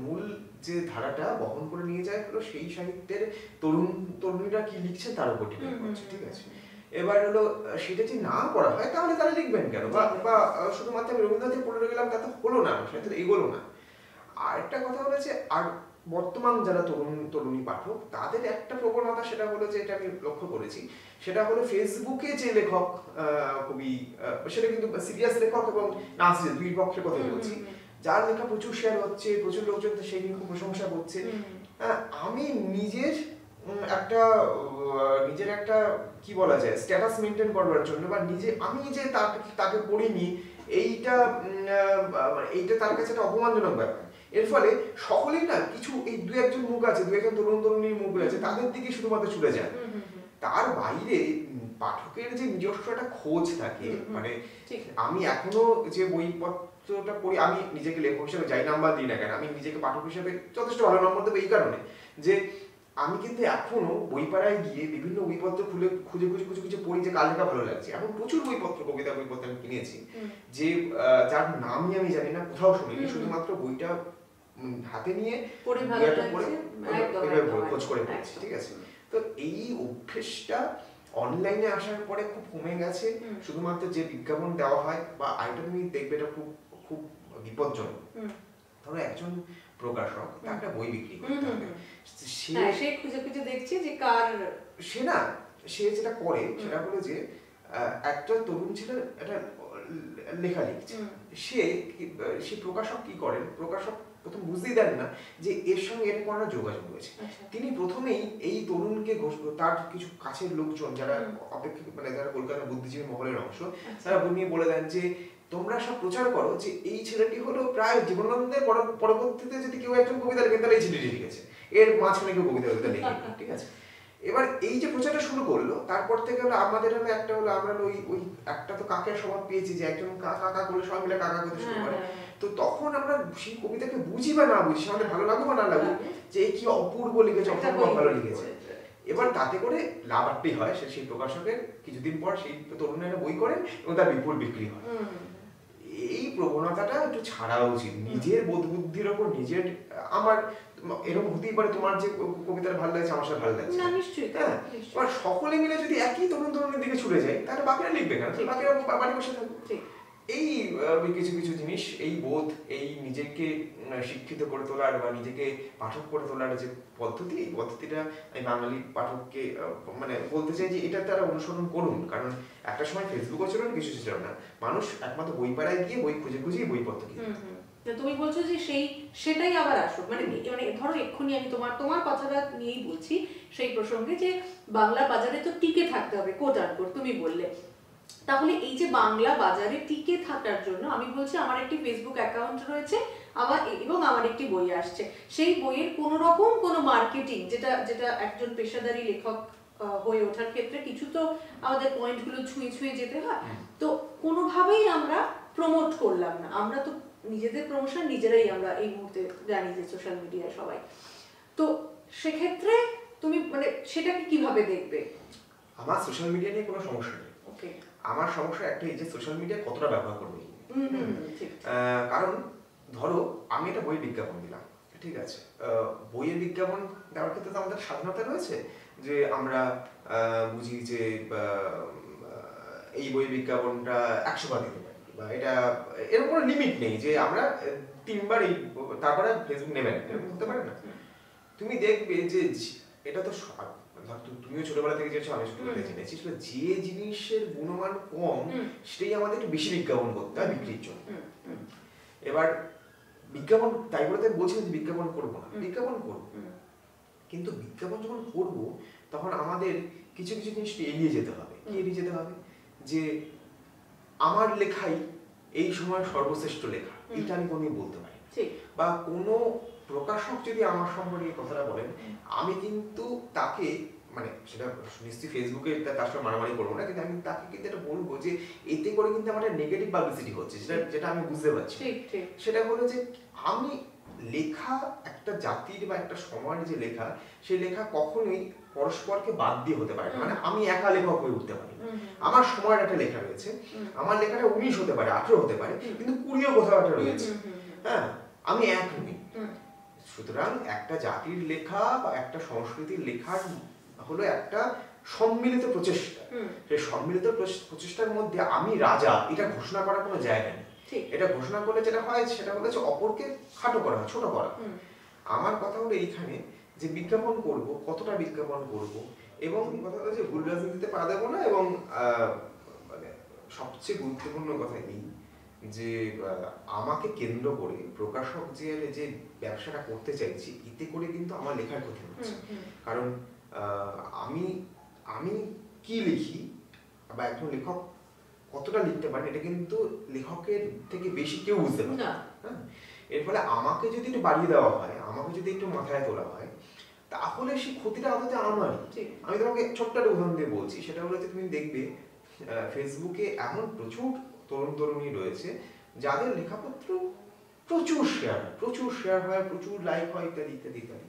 মূল যে ধারাটা বহন করে নিয়ে যায় হলো সেই সাহিত্যের তরুণীরা কি লিখছেন তার উপর ডিপেন্ড করছে, ঠিক আছে। এবার হলো সেটা যদি না করা হয় তাহলে তারা লিখবেন কেন, বা শুধুমাত্র আমি রবীন্দ্রনাথে পড়ে গেলাম তা তো হলো না, সেটা এগোলো না। আর একটা কথা হলো যে আর বর্তমান যারা তরুণী পাঠক তাদের একটা প্রবণতা, সেটা হলো যে এটা আমি লক্ষ্য করেছি, সেটা হলো ফেসবুকে যে লেখক কবি, সেটা কিন্তু সিরিয়াস লেখক এবং না সিরিয়াস দুই পক্ষের কথা বলছি, যার লেখা প্রচুর শেয়ার হচ্ছে, প্রচুর লোকজন সেই নিয়ে খুব প্রশংসা করছে, আমি নিজের একটা কি বলা যায় স্ট্যাটাস মেনটেন করবার জন্য, বা আমি যে তাকে পড়িনি এইটা তার কাছে একটা অপমানজনক ব্যাপার। এর ফলে সকলেই না কিছু এই দু একজন মুখ আছে, দু একজন তরুণীর মুখ আছে, তাদের দিকে শুধুমাত্র ছুটে যায়। তার বাইরে পাঠকের যে নিজস্ব একটা খোঁজ থাকে, মানে আমি এখনো যে বইপত্রটা পড়ি, আমি নিজেকে লেখক হিসেবে যাই নাম্বার দিই না কেন, আমি নিজেকে পাঠক হিসেবে যথেষ্ট ভালো নম্বর দেবো এই কারণে যে আমি কিন্তু এখনো বইপাড়ায় গিয়ে বিভিন্ন বইপত্র খুঁজে পড়ি যে কার লেখা ভালো লাগছে। এখন প্রচুর কবিতা বইপত্র আমি কিনেছি যে যার নামই আমি জানি না, কোথাও শুনিনি, শুধুমাত্র বইটা হাতে নিয়ে খোঁজ করে পড়ছি, ঠিক আছে? তো এই অভ্যেসটা অনলাইনে আসার পরে খুব কমে গেছে। শুধুমাত্র যে বিজ্ঞাপন দেওয়া হয় বা আইটা তুমি দেখবে, এটা খুব খুব বিপজ্জনক। ধরো একজন প্রকাশক তার একটা বই বিক্রি করতে হবে,
সে খুঁজে দেখছে যে কার,
সে যেটা করে সেটা হলো যে একটা তরুণ ছেলে একটা লেখা লিখছে, সে প্রকাশক কি করেন, প্রকাশক প্রথম বুঝতেই দেন না যে এর সঙ্গে এর কোনো যোগাযোগ রয়েছে। তিনি প্রথমেই এই তরুণকে তার কিছু কাছের লোকজন যারা মানে যারা কলকাতার বুদ্ধিজীবী মহলের অংশ, তারা নিয়ে বলে দেন যে তোমরা সব প্রচার করো যে এই ছেলেটি হলো প্রায় জীবনানন্দের পরবর্তীতে যদি কেউ একজন কবিতা লেখেন তাহলে এই ছেলেটি লিখেছে, এর মাঝখানে কেউ কবিতা লেখেন, ঠিক আছে? এবার এই যে প্রচারটা শুরু করলো, তারপর থেকে হলো আমাদের হলো একটা হলো আমরা ওই একটা তো কাকের স্বভাব পেয়েছি যে একজন কাকা করলে সবাই মিলে কাকা করতে শুরু করে। তো তখন আমরা সেই কবিতাকে বুঝি বা না বুঝি, আমাদের ভালো লাগুক বা না লাগুক, যে কি অপূর্ব লিখেছে, অপূর্ব ভালো লিখেছে। এবার তাতে করে লাভ একটাই হয়, সেই প্রকাশকের কিছুদিন পর সেই তরুণেরা বই করেন এবং তার বিপুল বিক্রি হয়। এই প্রবণতাটা একটু ছাড়া উচিত, নিজের বোধ বুদ্ধির ওপর নিজের। আমার এরকম হতেই পারে তোমার যে কবিতাটা ভালো লাগছে আমার সাথে ভালো লাগছে, এবার সকলে মিলে যদি একই তরুণের দিকে ছুটে যায় তাহলে বাকিরা লিখবে কেন, বাকিরা বাড়ি বসে থাকবে। এই কিছু কিছু জিনিস, এই বোধ, এই নিজেকে শিক্ষিত করে তোলার বা নিজেকে পাঠক করে তোলার যে পদ্ধতি, এই পদ্ধতিটা আমি বাঙালি পাঠককে মানে বলতে চাই যে এটা তারা অনুসরণ করুন। কারণ একটা সময় ফেসবুকও ছিল না, কিছু ছিল না, মানুষ একমাত্র বইপাড়ায় গিয়ে বই খুঁজেই বইপত্র কিনতো।
তুমি বলছো যে সেটাই আবার আসুক, মানে ধরো এক্ষুনি আমি তোমার কথাটা নিয়েই বলছি সেই প্রসঙ্গে, যে বাংলা বাজারে তো টিকে থাকতে হবে কোট আনকোট, তুমি বললে। তাহলে এই যে বাংলা বাজারে টিকে থাকার জন্য আমি বলছি আমার একটি ফেসবুক অ্যাকাউন্ট রয়েছে এবং আমার একটি বই আসছে, সেই বইয়ের কোনো রকম কোনো মার্কেটিং, যেটা একজন পেশাদারী লেখক হয়ে ওঠার ক্ষেত্রে কিছু তো আমাদের পয়েন্টগুলো ছুঁয়ে যেতে হয়, তো কোনোভাবেই আমরা প্রমোট করলাম না। আমরা তো নিজেদের প্রমোশন নিজেরাই আমরা এই মুহূর্তে জানি যে সোশ্যাল মিডিয়ায় সবাই, তো সেক্ষেত্রে তুমি মানে সেটাকে কিভাবে দেখবে?
আমার সোশ্যাল মিডিয়া নিয়ে কোনো সমস্যা নেই, আমার সমস্যা একটাই যে সোশ্যাল মিডিয়া কতটা ব্যবহার করবে। কারণ ধরো আমি একটা বই বিজ্ঞাপন দিলাম, ঠিক আছে, বইয়ের বিজ্ঞাপন দেওয়ার ক্ষেত্রে তো আমাদের স্বাধীনতা রয়েছে যে আমরা বুঝি যে এই বইয়ের বিজ্ঞাপনটা 100 বার দিতে পারি, বা এটা এরকম কোনো লিমিট নেই যে আমরা 3 বার তারপরে ফেসবুক নেবেন, এরকম হতে পারে না। তুমি দেখবে যে এটা তো তুমিও ছোটবেলা থেকে জেনেছো, আমি ছোটবেলা থেকে জেনেছি, যে জিনিসের গুণমান কম সেটাই আমাদের একটু বেশি বিজ্ঞাপন করতে হয় বিক্রির জন্য। এবার বিজ্ঞাপন তাই বলে তাই বলছি যে বিজ্ঞাপন করবো না, বিজ্ঞাপন করবো, কিন্তু বিজ্ঞাপন যখন করবো তখন আমাদের কিছু কিছু জিনিস এড়িয়ে যেতে হবে। কি এড়িয়ে যেতে হবে? যে আমার লেখাই এই সময় সর্বশ্রেষ্ঠ লেখা, এটা আমি কোনোদিন বলতে পারি, বা কোনো প্রকাশক যদি আমার সম্পর্কে কথাটা বলেন, আমি কিন্তু তাকে মানে সেটা নিশ্চয়ই ফেসবুকে তার সঙ্গে মারামারি করবো না, কিন্তু আমি তাকে কিন্তু এটা বলবো যে এতে করে কিন্তু আমার নেগেটিভ পাবলিসিটি হচ্ছে, যেটা আমি বুঝতে পারছি। সেটা হলো যে আমি লেখা একটা জাতির বা একটা সময়ের যে লেখা, সেই লেখা কখনোই পরস্পরকে বাদ দিয়ে হতে পারে না। মানে আমি একা লেখক হয়ে উঠতে পারি, আমার সময়ের একটা লেখা রয়েছে, আমার লেখাটা 19 হতে পারে, 18 হতে পারে, কিন্তু 20 কোথাও একটা রয়েছে, হ্যাঁ, আমি এক নই। সুতরাং একটা জাতির লেখা বা একটা সংস্কৃতির লেখার হলো একটা সম্মিলিত প্রচেষ্টা। সেই সম্মিলিত প্রচেষ্টার মধ্যে আমি রাজা এটা ঘোষণা করার কোনো জায়গা নেই। এটা ঘোষণা করলে যেটা হয় সেটা হলো যে অপরকে খাটো করা, ছোট করা। আমার কথা হলো এইখানে যে বিজ্ঞাপন করব, কতটা বিজ্ঞাপন করব, এবং কথা হলো যে ভুল রাজনীতিতে পা দেবো না। এবং মানে সবচেয়ে গুরুত্বপূর্ণ কথা এই যে আমাকে কেন্দ্র করে প্রকাশক যে ব্যবসাটা করতে চাইছি, এতে করে কিন্তু আমার লেখার ক্ষতি হচ্ছে। কারণ আমি কি লিখি বা একজন লেখক কতটা লিখতে পারেন এটা কিন্তু লেখকের থেকে বেশি কেউ বুঝতে পারে না। এর ফলে আমাকে যদি একটু বাড়িয়ে দেওয়া হয়, আমাকে যদি একটু মাথায় তোলা হয়, তাহলে সেই ক্ষতিটা আদতে আমার। আমি তোমাকে ছোট্ট একটা উদাহরণ দিয়ে বলছি, সেটা হলো যে তুমি দেখবে ফেসবুকে এমন প্রচুর তরুণ তরুণী রয়েছে যাদের লেখাপত্র প্রচুর শেয়ার হয়, প্রচুর লাইক হয়, ইত্যাদি ইত্যাদি ইত্যাদি।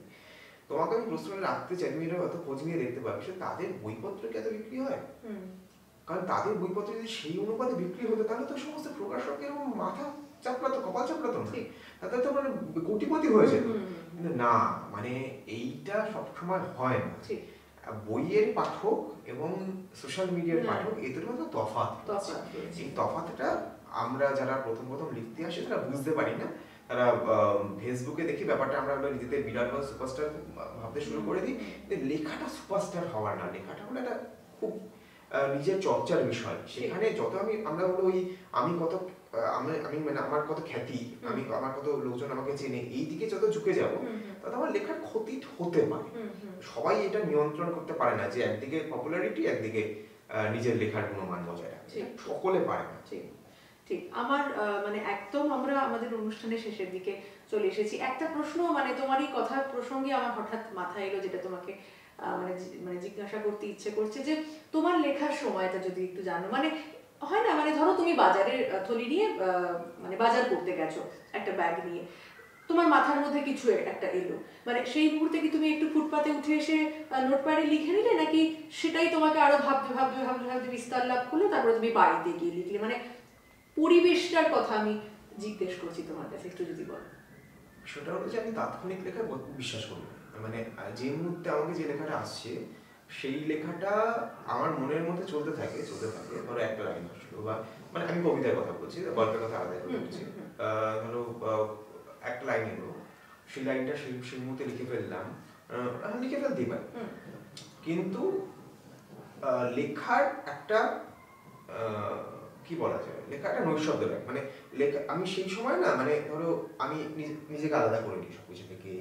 তোমাকে আমি প্রশ্ন রাখতে চাই, তুমি এটা হয়তো খোঁজ নিয়ে দেখতে পাবে, তাদের বইপত্র কি এত বিক্রি হয়? কারণ তাদের বইপত্র যদি সেই অনুপাতে বিক্রি হতো তাহলে তো সমস্ত প্রকাশকের মাথা চাপড়াতো, কপাল চাপড়াতো না, তাদের তো মানে কোটিপতি হয়ে যেত। কিন্তু না, মানে এইটা সবসময় হয় না। বইয়ের পাঠক এবং সোশ্যাল মিডিয়ার পাঠক এদের মধ্যে তফাৎ। এই তফাৎটা আমরা যারা প্রথম লিখতে আসি তারা বুঝতে পারি না। তারা ফেসবুকে দেখি ব্যাপারটা আমরা নিজেদের বিরাট বড় সুপারস্টার ভাবতে শুরু করে দিই। লেখাটা সুপারস্টার হওয়ার না, লেখাটা হলো একটা খুব নিজের চর্চার বিষয়। সেখানে যত আমরা হলো ওই আমি মানে আমার কত খ্যাতি, আমার কত লোকজন আমাকে চেনে, এই দিকে যত ঝুঁকে যাবো তত আমার লেখার ক্ষতি হতে পারে। সবাই এটা নিয়ন্ত্রণ করতে পারে না যে একদিকে পপুলারিটি, একদিকে নিজের লেখার গুণমান বজায় রাখে, সকলে পারে না।
ঠিক। আমার মানে একদম আমরা আমাদের অনুষ্ঠানের শেষের দিকে চলে এসেছি। একটা প্রশ্ন মানে তোমারই কথার প্রসঙ্গে আমার হঠাৎ মাথায় এলো, যেটা তোমাকে মানে জিজ্ঞাসা করতে ইচ্ছে করছে, যে তোমার লেখার সময়টা যদি একটু জানো। মানে হয় না, মানে ধরো তুমি বাজারের থলি নিয়ে মানে বাজার করতে গেছো একটা ব্যাগ নিয়ে, তোমার মাথার মধ্যে কিছু একটা এলো, মানে সেই মুহূর্তে কি তুমি একটু ফুটপাতে উঠে এসে নোটপ্যাডে লিখে নিলে, নাকি সেটাই তোমাকে আরো ভাবতে বিস্তার লাভ করলো, তারপরে তুমি বাড়িতে গিয়ে লিখলে? মানে পরিবেশটার কথা আমি জিজ্ঞেস করছি তোমার কাছে, একটু যদি বলো।
সেটা হলো যে আমি তাৎক্ষণিক লেখায় বিশ্বাস করি। মানে যে মুহূর্তে আমাকে যে লেখাটা আসছে সেই লেখাটা আমার মনের মধ্যে চলতে থাকে। ধরো একটা লাইন আসলো, বা মানে আমি কবিতার কথা বলছি, গল্পের কথা আলাদা করে বলছি। ধরো একটা লাইন এলো, সেই লাইনটা সেই মুহূর্তে লিখে ফেলতেই পারি। কিন্তু লেখার একটা কি বলা যায়, লেখাটা নৈশব্দ লাগে। মানে আমি সেই সময় না, মানে ধরো আমি নিজেকে আলাদা করে নিই, সবকিছু থেকে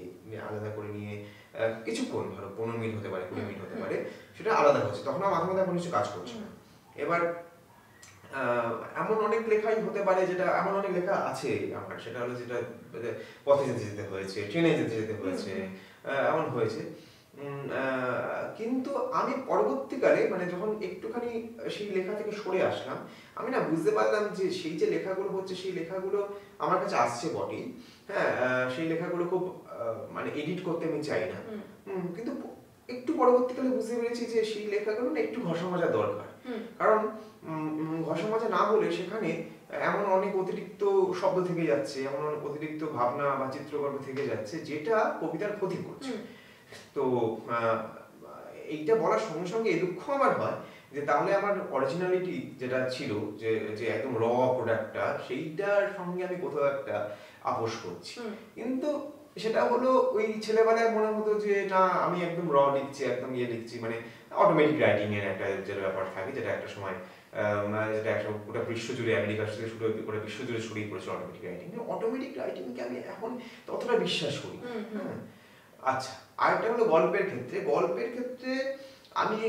আলাদা করে নিয়ে কিছুক্ষণ, ধরো 15 মিনিট হতে পারে, 20 মিনিট হতে পারে, সেটা আলাদা হচ্ছে, তখন আমার মাথার মধ্যে কোনো কিছু কাজ করছে না। এবার এমন অনেক লেখাই হতে পারে, যেটা এমন অনেক লেখা আছে আমার, সেটা হলো যেটা পথে যেতে হয়েছে, ট্রেনে যেতে হয়েছে, এমন হয়েছে। কিন্তু আমি পরবর্তীকালে মানে যখন একটুখানি সেই লেখা থেকে সরে আসলাম, আমি না বুঝতে পারলাম যে সেই যে লেখাগুলো হচ্ছে, সেই লেখাগুলো আমার কাছে আসছে বটেই, হ্যাঁ, সেই লেখাগুলো খুব মানে এডিট করতে আমি চাই না, কিন্তু একটু পরবর্তীকালে বুঝতে পেরেছি যে সেই লেখাগুলো না একটু ঘষা মাজা দরকার। কারণ ঘষা মাজা না হলে সেখানে এমন অনেক অতিরিক্ত শব্দ থেকে যাচ্ছে, এমন অনেক অতিরিক্ত ভাবনা বা চিত্রকর্ম থেকে যাচ্ছে, যেটা কবিতার ক্ষতি করছে। তো এইটা বলার সঙ্গে সঙ্গে এই দুঃখ আমার হয় যে তাহলে আমার অরিজিনালিটি যেটা ছিল, যে একদম র প্রোডাক্টটা, সেইটার সঙ্গে আমি কোথাও একটা আপোষ করছি। কিন্তু সেটা হলো ওই ছেলেবেলায় মনে হতো যে না, আমি একদম র লিখছি, একদম লিখছি, মানে অটোমেটিক রাইটিং এর একটা যেটা ব্যাপার থাকে, যেটা একটা সময় যেটা একটা গোটা বিশ্বজুড়ে, আমেরিকার থেকে শুরু করে বিশ্বজুড়ে ছড়িয়ে পড়েছে অটোমেটিক রাইটিং। অটোমেটিক রাইটিংকে আমি এখন ততটা বিশ্বাস করি। আচ্ছা, আরেকটা হলো গল্পের ক্ষেত্রে আমি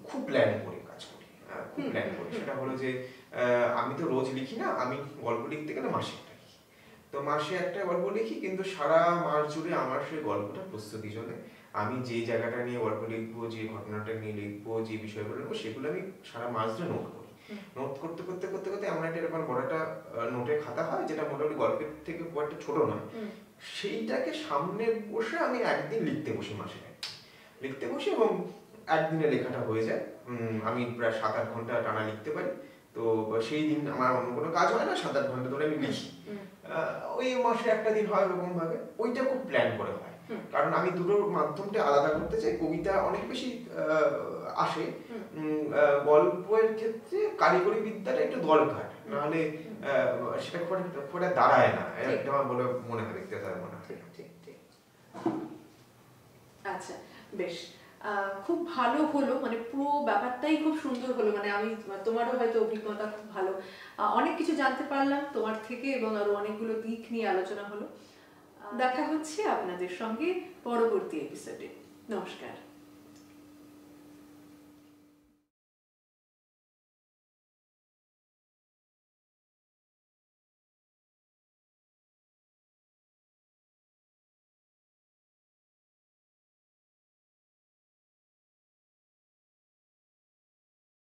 খুব প্ল্যান করে কাজ করি, খুব প্ল্যান করি। সেটা হলো যে আমি তো রোজ লিখি না, আমি গল্প লিখতে গেলে মাসে একটা লিখি। তো মাসে একটা গল্প লিখি, কিন্তু সারা মাস জুড়ে আমার সেই গল্পটা প্রস্তুতি চলে। আমি যে জায়গাটা নিয়ে গল্প লিখবো, যে ঘটনাটা নিয়ে লিখবো, যে বিষয়গুলো লিখবো, সেগুলো আমি সারা মাস ধরে নোট করি। নোট করতে এমন একটা এরকম বড় একটা নোটের খাতা হয়, যেটা মোটামুটি গল্পের থেকে খুব একটা ছোট নয়। সেইটাকে সামনে বসে আমি একদিন লিখতে বসি, মাসে লিখতে বসি, এবং একদিনে লেখাটা হয়ে যায়। আমি প্রায় 7-8 ঘন্টা টানা লিখতে পারি। তো সেই দিন আমার অন্য কোনো কাজ হয় না, 7-8 ঘন্টা ধরে আমি লিখি। ওই মাসে একটা দিন হয় ওরকম ভাবে, ওইটা খুব প্ল্যান করে হয়। কারণ আমি দুটোর মাধ্যমটা আলাদা করতে চাই। কবিতা অনেক বেশি আসে, গল্পের ক্ষেত্রে কারিগরি বিদ্যাটা একটু দরকার, নাহলে সেটা খুব একটা দাঁড়ায় না, এটা আমার বলে মনে হয়, দেখতে তার মনে হয়।
ঠিক। আচ্ছা, বেশ, খুব ভালো হলো, মানে পুরো ব্যাপারটাই খুব সুন্দর হলো, মানে আমি তোমারও হয়তো অভিজ্ঞতা খুব ভালো, অনেক কিছু জানতে পারলাম তোমার থেকে, এবং আরো অনেকগুলো দিক নিয়ে আলোচনা হলো। দেখা হচ্ছে আপনাদের সঙ্গে পরবর্তী এপিসোডে। নমস্কার।